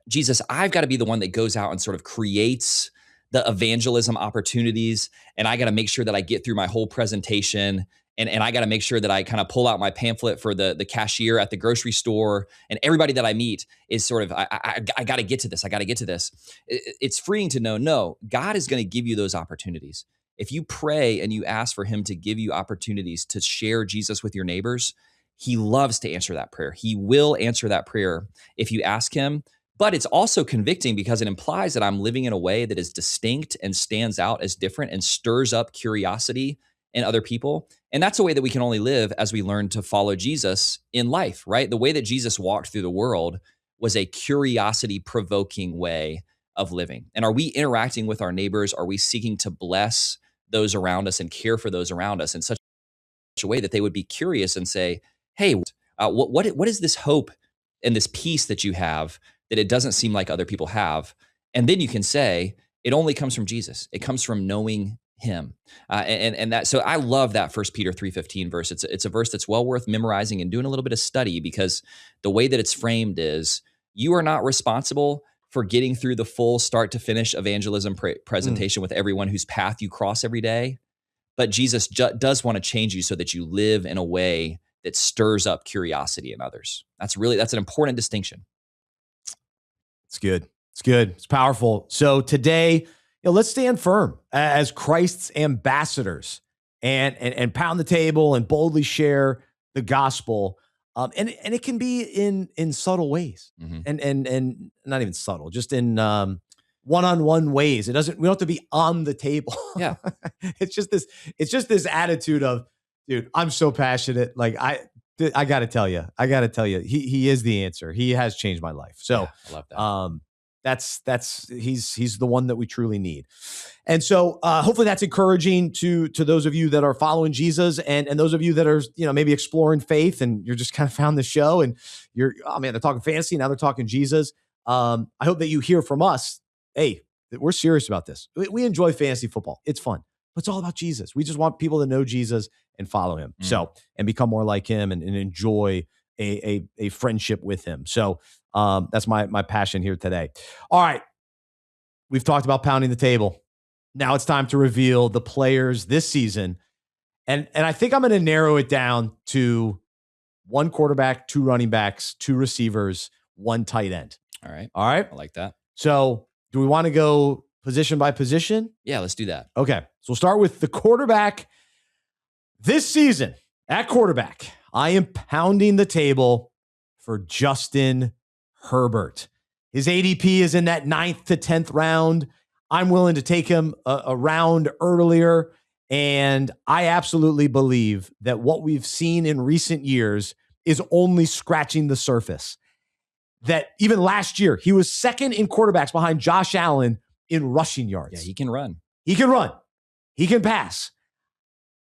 Jesus, I've got to be the one that goes out and sort of creates the evangelism opportunities, and I got to make sure that I get through my whole presentation, and I got to make sure that I kind of pull out my pamphlet for the cashier at the grocery store, and everybody that I meet is sort of, I got to get to this. I got to get to this. It's freeing to know, no, God is going to give you those opportunities. If you pray and you ask for him to give you opportunities to share Jesus with your neighbors, he loves to answer that prayer. He will answer that prayer if you ask him. But it's also convicting because it implies that I'm living in a way that is distinct and stands out as different and stirs up curiosity in other people. And that's a way that we can only live as we learn to follow Jesus in life, right? The way that Jesus walked through the world was a curiosity-provoking way of living. And are we interacting with our neighbors? Are we seeking to bless those around us and care for those around us in such a way that they would be curious and say, hey, what is this hope and this peace that you have that it doesn't seem like other people have? And then you can say, it only comes from Jesus. It comes from knowing him. And that, so I love that 1 Peter 3:15 verse. It's a verse that's well worth memorizing and doing a little bit of study, because the way that it's framed is, you are not responsible for getting through the full start to finish evangelism presentation with everyone whose path you cross every day. But Jesus does want to change you so that you live in a way that stirs up curiosity in others. That's an important distinction. It's good. It's good. It's powerful. So today, let's stand firm as Christ's ambassadors and pound the table and boldly share the gospel. And it can be in subtle ways, and not even subtle, just in one-on-one ways. We don't have to be on the table. Yeah. It's just this attitude of, dude, I'm so passionate. Like I got to tell you, he is the answer. He has changed my life. So yeah, I love that. He's the one that we truly need. And so hopefully that's encouraging to those of you that are following Jesus, and those of you that are, maybe exploring faith, and you're just kind of found the show and you're, oh man, they're talking fantasy, now they're talking Jesus. I hope that you hear from us, hey, we're serious about this. We enjoy fantasy football. It's fun, but it's all about Jesus. We just want people to know Jesus and follow him. So, and become more like him and enjoy a friendship with him. So that's my passion here today. All right. We've talked about pounding the table. Now it's time to reveal the players this season. And I think I'm going to narrow it down to 1 quarterback, 2 running backs, 2 receivers, 1 tight end. All right. I like that. So do we want to go position by position? Yeah, let's do that. Okay. So we'll start with the quarterback. This season at quarterback, I am pounding the table for Justin Herbert. His ADP is in that 9th to 10th round. I'm willing to take him a round earlier. And I absolutely believe that what we've seen in recent years is only scratching the surface. That even last year, he was second in quarterbacks behind Josh Allen in rushing yards. Yeah, he can run. He can run. He can pass.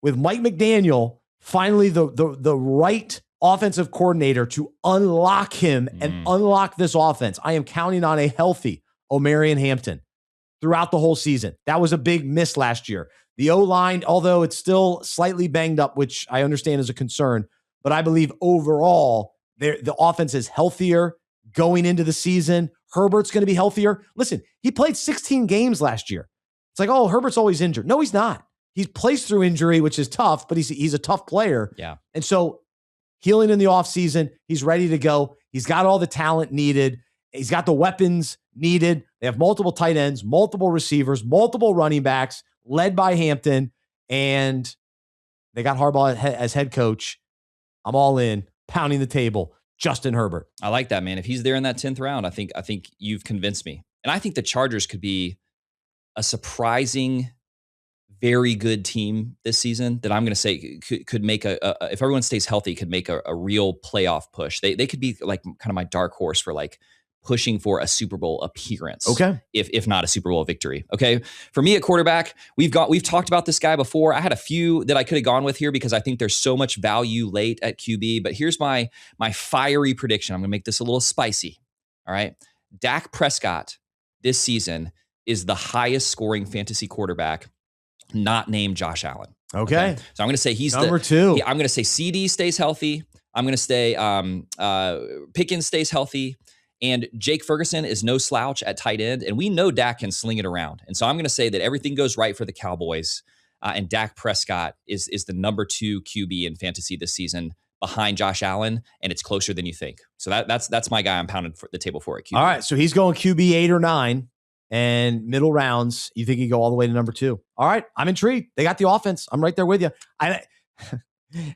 With Mike McDaniel, finally the right offensive coordinator to unlock him and unlock this offense, I am counting on a healthy Omarion Hampton throughout the whole season. That was a big miss last year. The O-line, although it's still slightly banged up, which I understand is a concern, but I believe overall the offense is healthier going into the season. Herbert's going to be healthier. Listen, he played 16 games last year. It's like, oh, Herbert's always injured. No, he's not. He plays through injury, which is tough, but he's a tough player. Yeah. And so healing in the offseason, he's ready to go. He's got all the talent needed. He's got the weapons needed. They have multiple tight ends, multiple receivers, multiple running backs, led by Hampton, and they got Harbaugh as head coach. I'm all in, pounding the table. Justin Herbert. I like that, man. If he's there in that 10th round, I think you've convinced me. And I think the Chargers could be a surprising very good team this season that I'm going to say could make if everyone stays healthy, could make a real playoff push. They could be like kind of my dark horse for like pushing for a Super Bowl appearance. Okay. If not a Super Bowl victory. Okay. For me at quarterback, we've talked about this guy before. I had a few that I could have gone with here because I think there's so much value late at QB, but here's my fiery prediction. I'm going to make this a little spicy. All right. Dak Prescott this season is the highest scoring fantasy quarterback not named Josh Allen. Okay. So I'm going to say he's number two. I'm going to say CD stays healthy. I'm going to say Pickens stays healthy. And Jake Ferguson is no slouch at tight end. And we know Dak can sling it around. And so I'm going to say that everything goes right for the Cowboys. And Dak Prescott is the number 2 QB in fantasy this season behind Josh Allen. And it's closer than you think. So that's my guy I'm pounding for the table for at QB. All right. So he's going QB 8 or 9. And middle rounds, you think he'd go all the way to number 2. All right. I'm intrigued. They got the offense. I'm right there with you.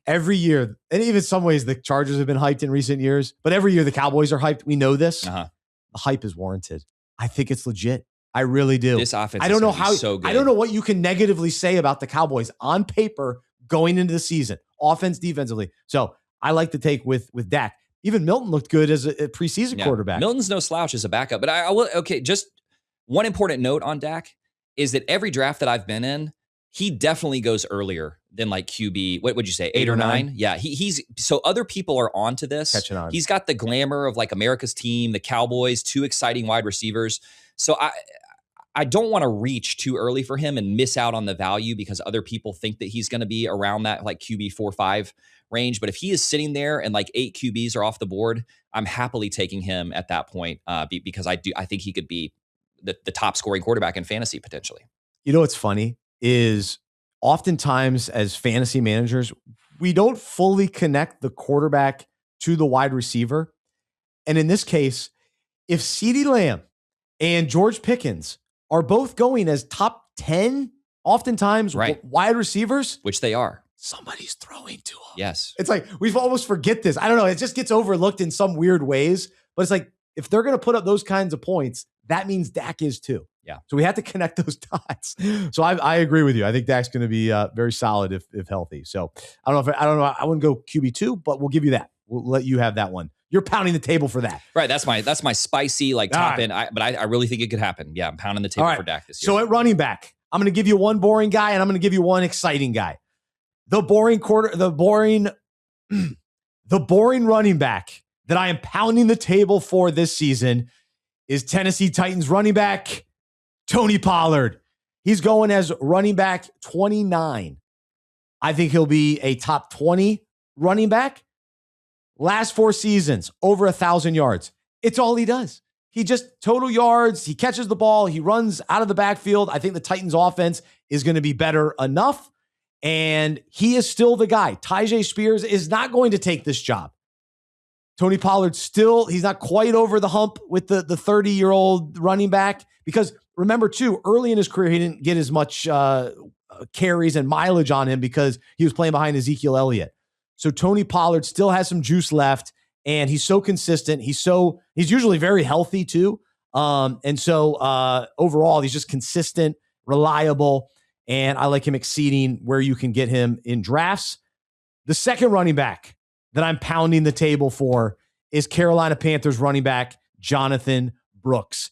Every year, and even some ways the Chargers have been hyped in recent years, but every year the Cowboys are hyped. We know this. The hype is warranted. I think it's legit. I really do. This offense I don't know how so good. I don't know what you can negatively say about the Cowboys on paper going into the season, offense, defensively. So I like to take with Dak. Even Milton looked good as a preseason quarterback. Milton's no slouch as a backup, but I will. Okay, just one important note on Dak is that every draft that I've been in, he definitely goes earlier than like QB. What would you say? 8 or 9? Yeah. He's so other people are onto this. Catching on. He's got the glamour of like America's team, the Cowboys, 2 exciting wide receivers. So I don't want to reach too early for him and miss out on the value because other people think that he's going to be around that like QB 4-5 range. But if he is sitting there and like 8 QBs are off the board, I'm happily taking him at that point because I think he could be the top scoring quarterback in fantasy potentially. You know what's funny is oftentimes as fantasy managers, we don't fully connect the quarterback to the wide receiver. And in this case, if CeeDee Lamb and George Pickens are both going as top 10, oftentimes wide receivers, which they are, somebody's throwing to them. Yes. It's like we almost forget this. I don't know. It just gets overlooked in some weird ways. But it's like if they're going to put up those kinds of points, that means Dak is too. Yeah. So we have to connect those dots. So I agree with you. I think Dak's going to be very solid if healthy. So I don't know. I wouldn't go QB2, but we'll give you that. We'll let you have that one. You're pounding the table for that. Right. That's my spicy like top end. But I really think it could happen. Yeah. I'm pounding the table for Dak this year. So at running back, I'm going to give you one boring guy and I'm going to give you one exciting guy. The boring running back that I am pounding the table for this season is Tennessee Titans running back Tony Pollard. He's going as running back 29. I think he'll be a top 20 running back. Last 4 seasons, over 1,000 yards. It's all he does. He just total yards. He catches the ball. He runs out of the backfield. I think the Titans offense is going to be better enough. And he is still the guy. Tyjae Spears is not going to take this job. Tony Pollard he's not quite over the hump with the 30-year-old running back. Because remember, too, early in his career, he didn't get as much carries and mileage on him because he was playing behind Ezekiel Elliott. So Tony Pollard still has some juice left, and he's so consistent. He's usually very healthy, too. And so overall, he's just consistent, reliable, and I like him exceeding where you can get him in drafts. The second running back that I'm pounding the table for is Carolina Panthers running back Jonathan Brooks.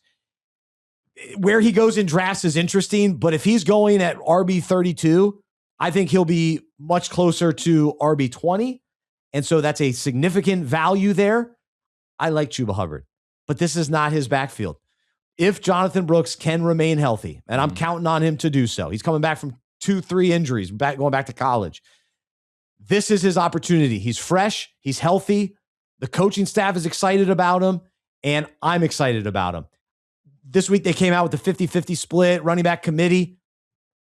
Where he goes in drafts is interesting, but if he's going at RB 32, I think he'll be much closer to RB 20. And so that's a significant value there. I like Chuba Hubbard, but this is not his backfield. If Jonathan Brooks can remain healthy, and I'm counting on him to do so, he's coming back from 2-3 injuries, going back to college. This is his opportunity. He's fresh. He's healthy. The coaching staff is excited about him, and I'm excited about him. This week, they came out with the 50-50 split running back committee.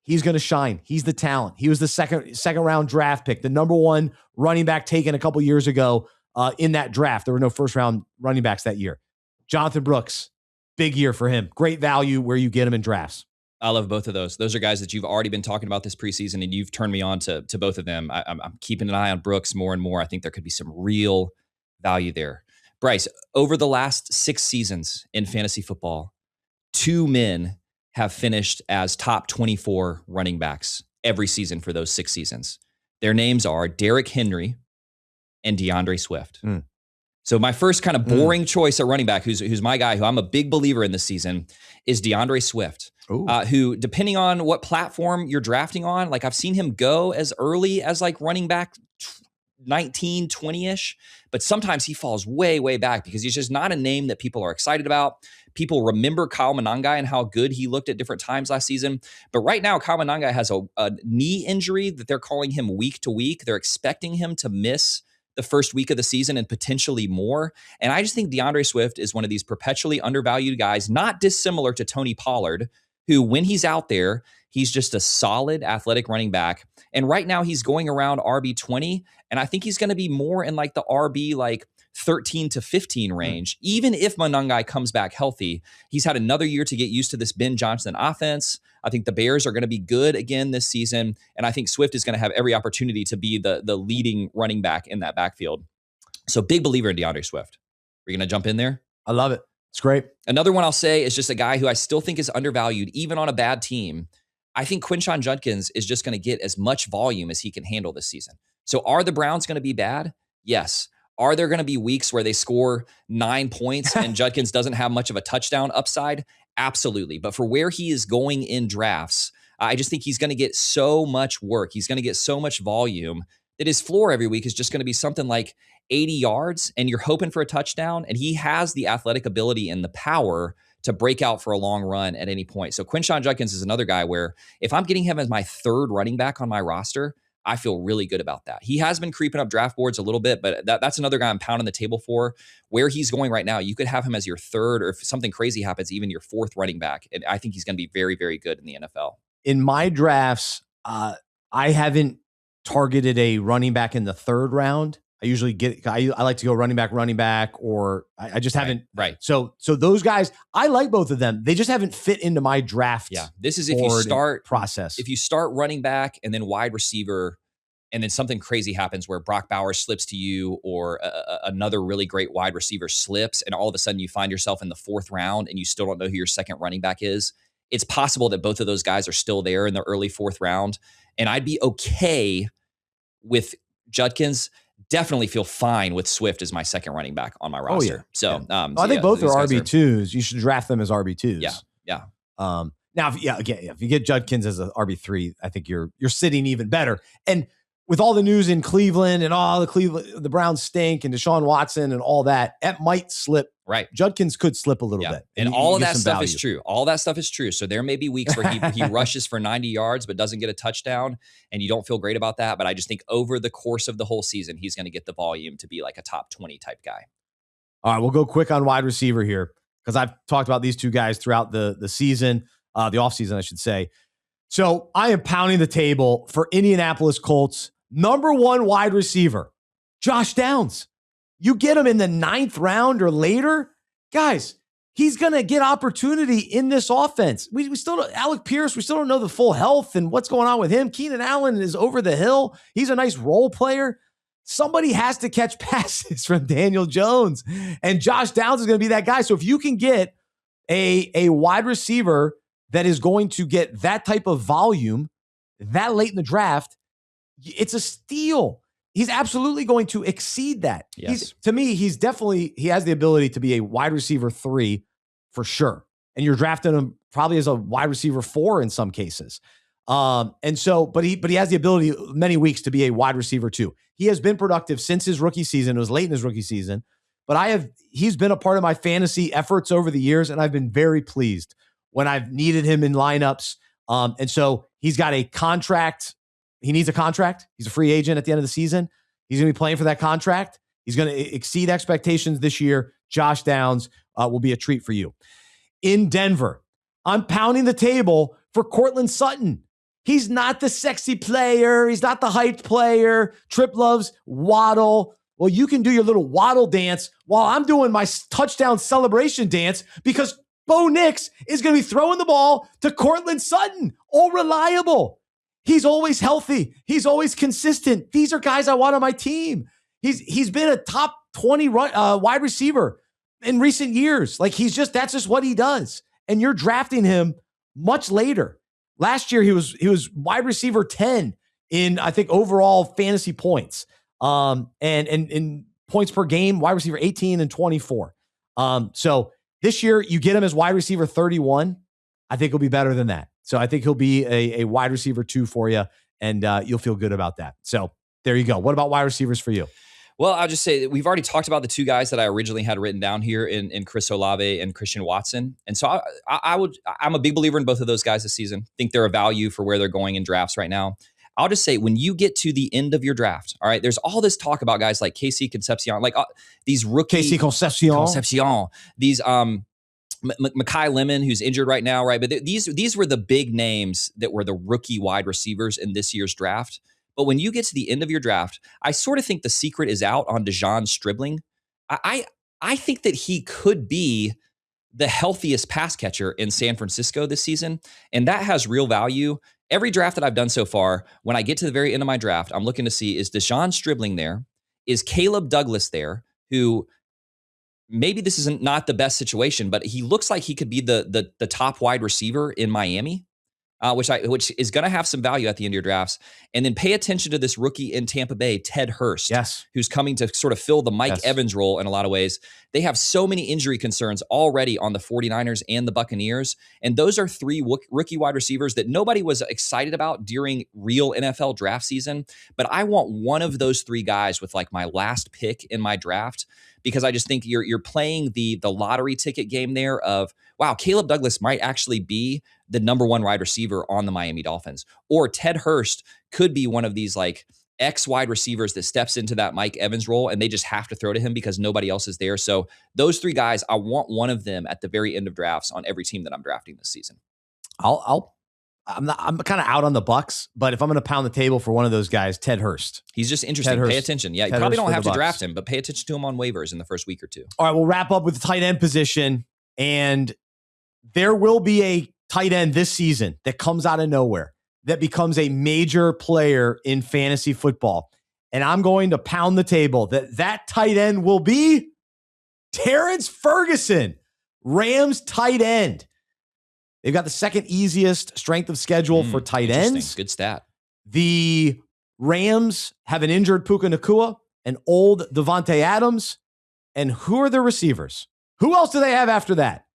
He's going to shine. He's the talent. He was the second round draft pick, the number 1 running back taken a couple years ago in that draft. There were no first round running backs that year. Jonathan Brooks, big year for him. Great value where you get him in drafts. I love both of those. Those are guys that you've already been talking about this preseason, and you've turned me on to both of them. I'm keeping an eye on Brooks more and more. I think there could be some real value there. Bryce, over the last 6 seasons in fantasy football, 2 men have finished as top 24 running backs every season for those 6 seasons. Their names are Derrick Henry and DeAndre Swift. So my first kind of boring choice at running back, who's my guy, who I'm a big believer in this season, is DeAndre Swift, who, depending on what platform you're drafting on, like I've seen him go as early as like running back 19, 20-ish, but sometimes he falls way, way back because he's just not a name that people are excited about. People remember Kyle Monangai and how good he looked at different times last season. But right now, Kyle Monangai has a knee injury that they're calling him week to week. They're expecting him to miss the first week of the season and potentially more. And I just think DeAndre Swift is one of these perpetually undervalued guys, not dissimilar to Tony Pollard, who when he's out there, he's just a solid athletic running back. And right now he's going around RB20. And I think he's going to be more in like the RB like 13 to 15 range. Even if Monangai comes back healthy, he's had another year to get used to this Ben Johnson offense. I think the Bears are going to be good again this season. And I think Swift is going to have every opportunity to be the leading running back in that backfield. So big believer in DeAndre Swift. Are you going to jump in there? I love it. It's great. Another one I'll say is just a guy who I still think is undervalued, even on a bad team. I think Quinshon Judkins is just going to get as much volume as he can handle this season. So are the Browns going to be bad? Yes. Are there going to be weeks where they score 9 points and Judkins doesn't have much of a touchdown upside? Absolutely. But for where he is going in drafts, I just think he's going to get so much work. He's going to get so much volume that his floor every week is just going to be something like 80 yards, and you're hoping for a touchdown. And he has the athletic ability and the power to break out for a long run at any point. So Quinshon Judkins is another guy where if I'm getting him as my third running back on my roster, I feel really good about that. He has been creeping up draft boards a little bit, but that's another guy I'm pounding the table for. Where he's going right now, you could have him as your third, or if something crazy happens, even your fourth running back. And I think he's going to be very, very good in the NFL. In my drafts, I haven't targeted a running back in the third round. I usually I like to go running back, or I just haven't. Right. So those guys, I like both of them. They just haven't fit into my draft. Yeah. This is if you start process. If you start running back and then wide receiver, and then something crazy happens where Brock Bowers slips to you, or another really great wide receiver slips, and all of a sudden you find yourself in the fourth round and you still don't know who your second running back is. It's possible that both of those guys are still there in the early fourth round. And I'd be okay with Judkins. Definitely feel fine with Swift as my second running back on my roster. I think both are RB2s. You should draft them as RB2s. Yeah. Now, if you get Judkins as an RB3, I think you're sitting even better. And with all the news in Cleveland and all the Browns stink and Deshaun Watson and all that, it might slip. Right. Judkins could slip a little bit. And all of that stuff is true. All that stuff is true. So there may be weeks where he rushes for 90 yards but doesn't get a touchdown, and you don't feel great about that. But I just think over the course of the whole season, he's going to get the volume to be like a top 20 type guy. All right, we'll go quick on wide receiver here because I've talked about these two guys throughout the season, the offseason, I should say. So I am pounding the table for Indianapolis Colts number 1 wide receiver, Josh Downs. You get him in the 9th round or later, guys, he's going to get opportunity in this offense. We still don't, Alec Pierce, we still don't know the full health and what's going on with him. Keenan Allen is over the hill. He's a nice role player. Somebody has to catch passes from Daniel Jones, and Josh Downs is going to be that guy. So if you can get a wide receiver that is going to get that type of volume that late in the draft, it's a steal. He's absolutely going to exceed that. Yes. To me, he has the ability to be a wide receiver 3 for sure. And you're drafting him probably as a wide receiver 4 in some cases. But he has the ability many weeks to be a wide receiver 2. He has been productive since his rookie season. It was late in his rookie season, but he's been a part of my fantasy efforts over the years, and I've been very pleased when I've needed him in lineups. And so he's got a contract. He needs a contract. He's a free agent at the end of the season. He's going to be playing for that contract. He's going to exceed expectations this year. Josh Downs will be a treat for you. In Denver, I'm pounding the table for Cortland Sutton. He's not the sexy player. He's not the hyped player. Tripp loves Waddle. Well, you can do your little Waddle dance while I'm doing my touchdown celebration dance because Bo Nix is going to be throwing the ball to Cortland Sutton. All reliable. He's always healthy. He's always consistent. These are guys I want on my team. He's been a top 20 wide receiver in recent years. Like that's just what he does. And you're drafting him much later. Last year, he was wide receiver 10 in, I think, overall fantasy points. And in points per game, wide receiver 18 and 24. So this year, you get him as wide receiver 31. I think he'll be better than that. So I think he'll be a wide receiver 2 for you, and you'll feel good about that. So there you go. What about wide receivers for you? Well, I'll just say that we've already talked about the two guys that I originally had written down here in Chris Olave and Christian Watson. And so I'm a big believer in both of those guys this season. Think they're a value for where they're going in drafts right now. I'll just say, when you get to the end of your draft, all right, there's all this talk about guys like Casey Concepcion, like these rookie Casey Concepcion, these Mekhi Lemon, who's injured right now, right? But these were the big names that were the rookie wide receivers in this year's draft. But when you get to the end of your draft, I sort of think the secret is out on DeJon Stribling. I think that he could be the healthiest pass catcher in San Francisco this season, and that has real value. Every draft that I've done so far, when I get to the very end of my draft, I'm looking to see, is DeJon Stribling there? Is Caleb Douglas there? Who, maybe this isn't not the best situation, but he looks like he could be the top wide receiver in Miami. Which is going to have some value at the end of your drafts. And then pay attention to this rookie in Tampa Bay, Ted Hurst, who's coming to sort of fill the Mike Evans role in a lot of ways. They have so many injury concerns already on the 49ers and the Buccaneers. And those are three rookie wide receivers that nobody was excited about during real NFL draft season. But I want one of those three guys with like my last pick in my draft, because I just think you're playing the lottery ticket game there of, wow, Caleb Douglas might actually be the number one wide receiver on the Miami Dolphins. Or Ted Hurst could be one of these like X wide receivers that steps into that Mike Evans role, and they just have to throw to him because nobody else is there. So those three guys, I want one of them at the very end of drafts on every team that I'm drafting this season. I'm kind of out on the Bucs, but if I'm going to pound the table for one of those guys, Ted Hurst. He's just interesting. Pay attention. Yeah, you probably don't have to draft him, but pay attention to him on waivers in the first week or two. All right, we'll wrap up with the tight end position, and there will be a tight end this season that comes out of nowhere that becomes a major player in fantasy football. And I'm going to pound the table that tight end will be Terrence Ferguson, Rams tight end. They've got the second easiest strength of schedule for tight ends. Good stat. The Rams have an injured Puka Nacua, an old Devontae Adams. And who are their receivers? Who else do they have after that?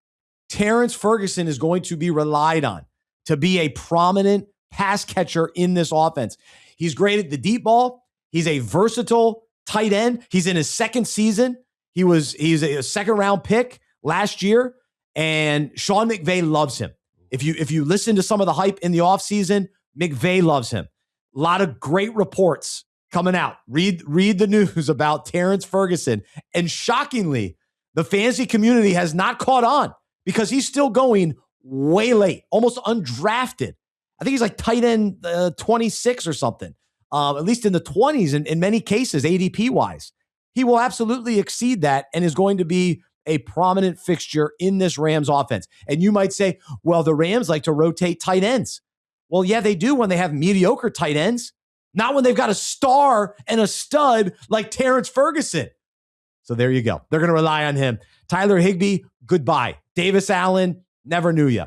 Terrence Ferguson is going to be relied on to be a prominent pass catcher in this offense. He's great at the deep ball. He's a versatile tight end. He's in his second season. He's a second round pick last year, and Sean McVay loves him. If you listen to some of the hype in the offseason, McVay loves him. A lot of great reports coming out. Read the news about Terrence Ferguson. And shockingly, the fantasy community has not caught on because he's still going way late, almost undrafted. I think he's like tight end 26 or something, at least in the 20s in many cases, ADP-wise. He will absolutely exceed that and is going to be a prominent fixture in this Rams offense. And you might say, well, the Rams like to rotate tight ends. Well, yeah, they do when they have mediocre tight ends, not when they've got a star and a stud like Terrence Ferguson. So there you go. They're going to rely on him. Tyler Higbee, goodbye. Davis Allen, never knew you.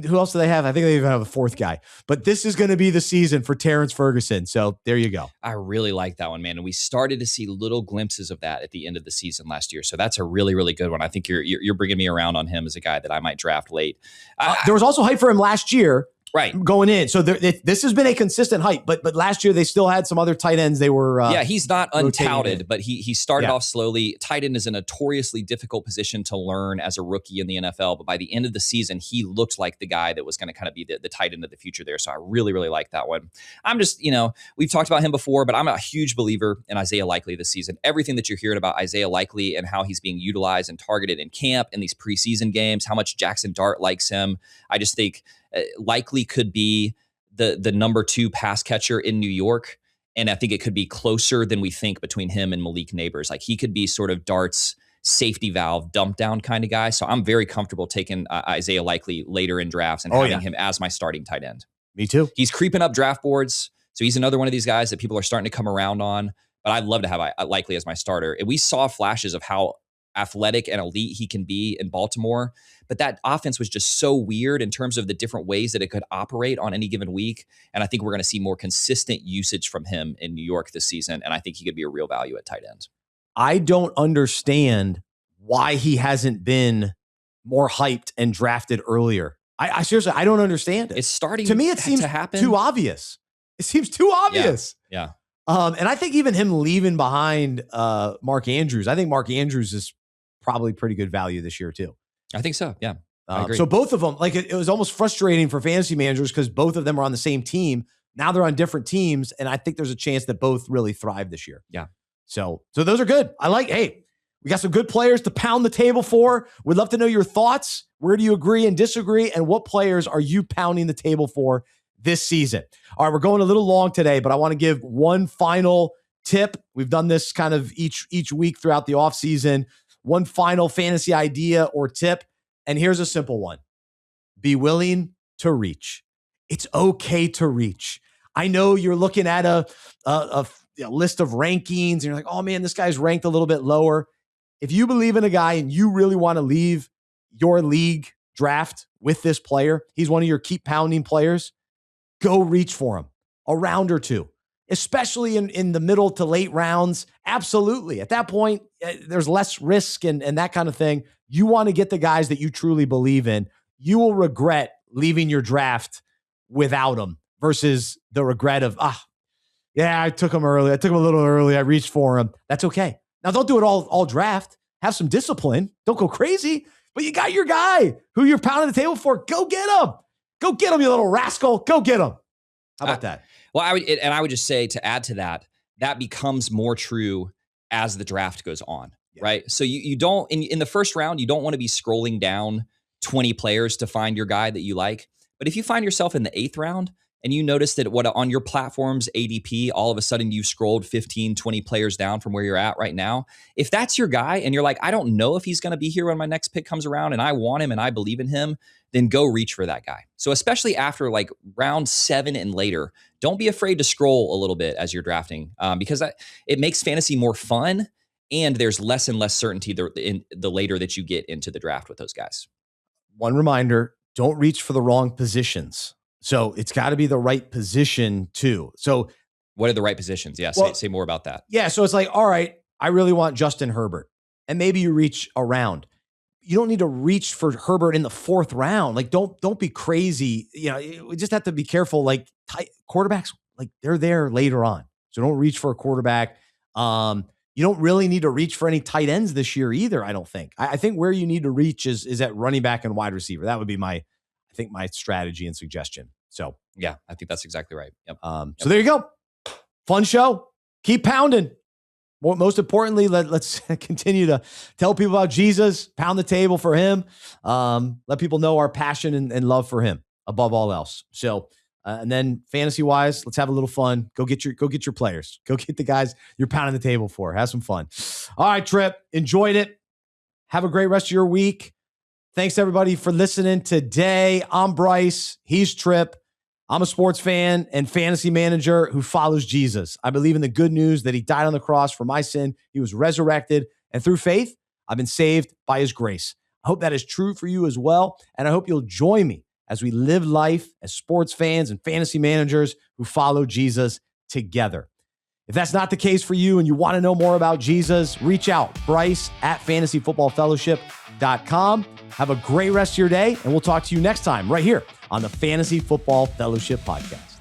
Who else do they have? I think they even have a fourth guy. But this is going to be the season for Terrence Ferguson. So there you go. I really like that one, man. And we started to see little glimpses of that at the end of the season last year. So that's a really, really good one. I think you're bringing me around on him as a guy that I might draft late. There was also hype for him last year. Right. Going in. So this has been a consistent hype, but last year they still had some other tight ends they were he's not untouted, but he started off slowly. Tight end is a notoriously difficult position to learn as a rookie in the NFL, but by the end of the season, he looked like the guy that was going to kind of be the tight end of the future there. So I really, really like that one. I'm just, we've talked about him before, but I'm a huge believer in Isaiah Likely this season. Everything that you're hearing about Isaiah Likely and how he's being utilized and targeted in camp in these preseason games, how much Jackson Dart likes him. I just think Likely could be the number 2 pass catcher in New York. And I think it could be closer than we think between him and Malik Neighbors. Like he could be sort of Dart's safety valve, dump down kind of guy. So I'm very comfortable taking Isaiah Likely later in drafts and having him as my starting tight end. Me too. He's creeping up draft boards. So he's another one of these guys that people are starting to come around on. But I'd love to have Likely as my starter. And we saw flashes of how athletic and elite he can be in Baltimore. But that offense was just so weird in terms of the different ways that it could operate on any given week. And I think we're going to see more consistent usage from him in New York this season. And I think he could be a real value at tight end. I don't understand why he hasn't been more hyped and drafted earlier. I seriously, I don't understand it. It's starting to me, it seems to happen. too obvious. It seems too obvious. Yeah. And I think even him leaving behind Mark Andrews, I think Mark Andrews is probably pretty good value this year too. I think so. Yeah. I agree. So both of them, like it was almost frustrating for fantasy managers because both of them are on the same team. Now they're on different teams. And I think there's a chance that both really thrive this year. Yeah. So those are good. I like, hey, we got some good players to pound the table for. We'd love to know your thoughts. Where do you agree and disagree? And what players are you pounding the table for this season? All right, we're going a little long today, but I want to give one final tip. We've done this kind of each week throughout the offseason. One final fantasy idea or tip. And here's a simple one. Be willing to reach. It's okay to reach. I know you're looking at a list of rankings and you're like, oh man, this guy's ranked a little bit lower. If you believe in a guy and you really want to leave your league draft with this player, he's one of your keep pounding players, go reach for him a round or two, especially in the middle to late rounds. Absolutely. At that point, there's less risk and that kind of thing. You want to get the guys that you truly believe in. You will regret leaving your draft without them versus the regret of, I took him early. I took him a little early. I reached for him. That's okay. Now, don't do it all draft. Have some discipline. Don't go crazy. But you got your guy who you're pounding the table for. Go get him. Go get him, you little rascal. Go get him. How about that? Well, I would just say, to add to that, that becomes more true as the draft goes on, right? So you don't, in the first round, you don't want to be scrolling down 20 players to find your guy that you like. But if you find yourself in the 8th round, and you notice that on your platform's ADP, all of a sudden you've scrolled 15, 20 players down from where you're at right now. If that's your guy and you're like, I don't know if he's going to be here when my next pick comes around and I want him and I believe in him, then go reach for that guy. So especially after like round 7 and later, don't be afraid to scroll a little bit as you're drafting because it makes fantasy more fun and there's less and less certainty the later that you get into the draft with those guys. One reminder, don't reach for the wrong positions. So it's got to be the right position too. So what are the right positions? Yeah. Say more about that. Yeah. So it's like, all right, I really want Justin Herbert. And maybe you reach around. You don't need to reach for Herbert in the 4th round. Like, don't be crazy. We just have to be careful. Like quarterbacks, like they're there later on. So don't reach for a quarterback. You don't really need to reach for any tight ends this year either. I don't think. I think where you need to reach is at running back and wide receiver. That would be my strategy and suggestion. So yeah, I think that's exactly right. Yep. So there you go. Fun show. Keep pounding. Most importantly, let's continue to tell people about Jesus, pound the table for him. Let people know our passion and love for him above all else. So, and then fantasy wise, let's have a little fun. Go get your players. Go get the guys you're pounding the table for. Have some fun. All right, Trip. Enjoyed it. Have a great rest of your week. Thanks everybody for listening today. I'm Bryce. He's Trip. I'm a sports fan and fantasy manager who follows Jesus. I believe in the good news that he died on the cross for my sin. He was resurrected. And through faith, I've been saved by his grace. I hope that is true for you as well. And I hope you'll join me as we live life as sports fans and fantasy managers who follow Jesus together. If that's not the case for you and you want to know more about Jesus, reach out, Bryce at fantasyfootballfellowship.com. Have a great rest of your day, and we'll talk to you next time right here on the Fantasy Football Fellowship Podcast.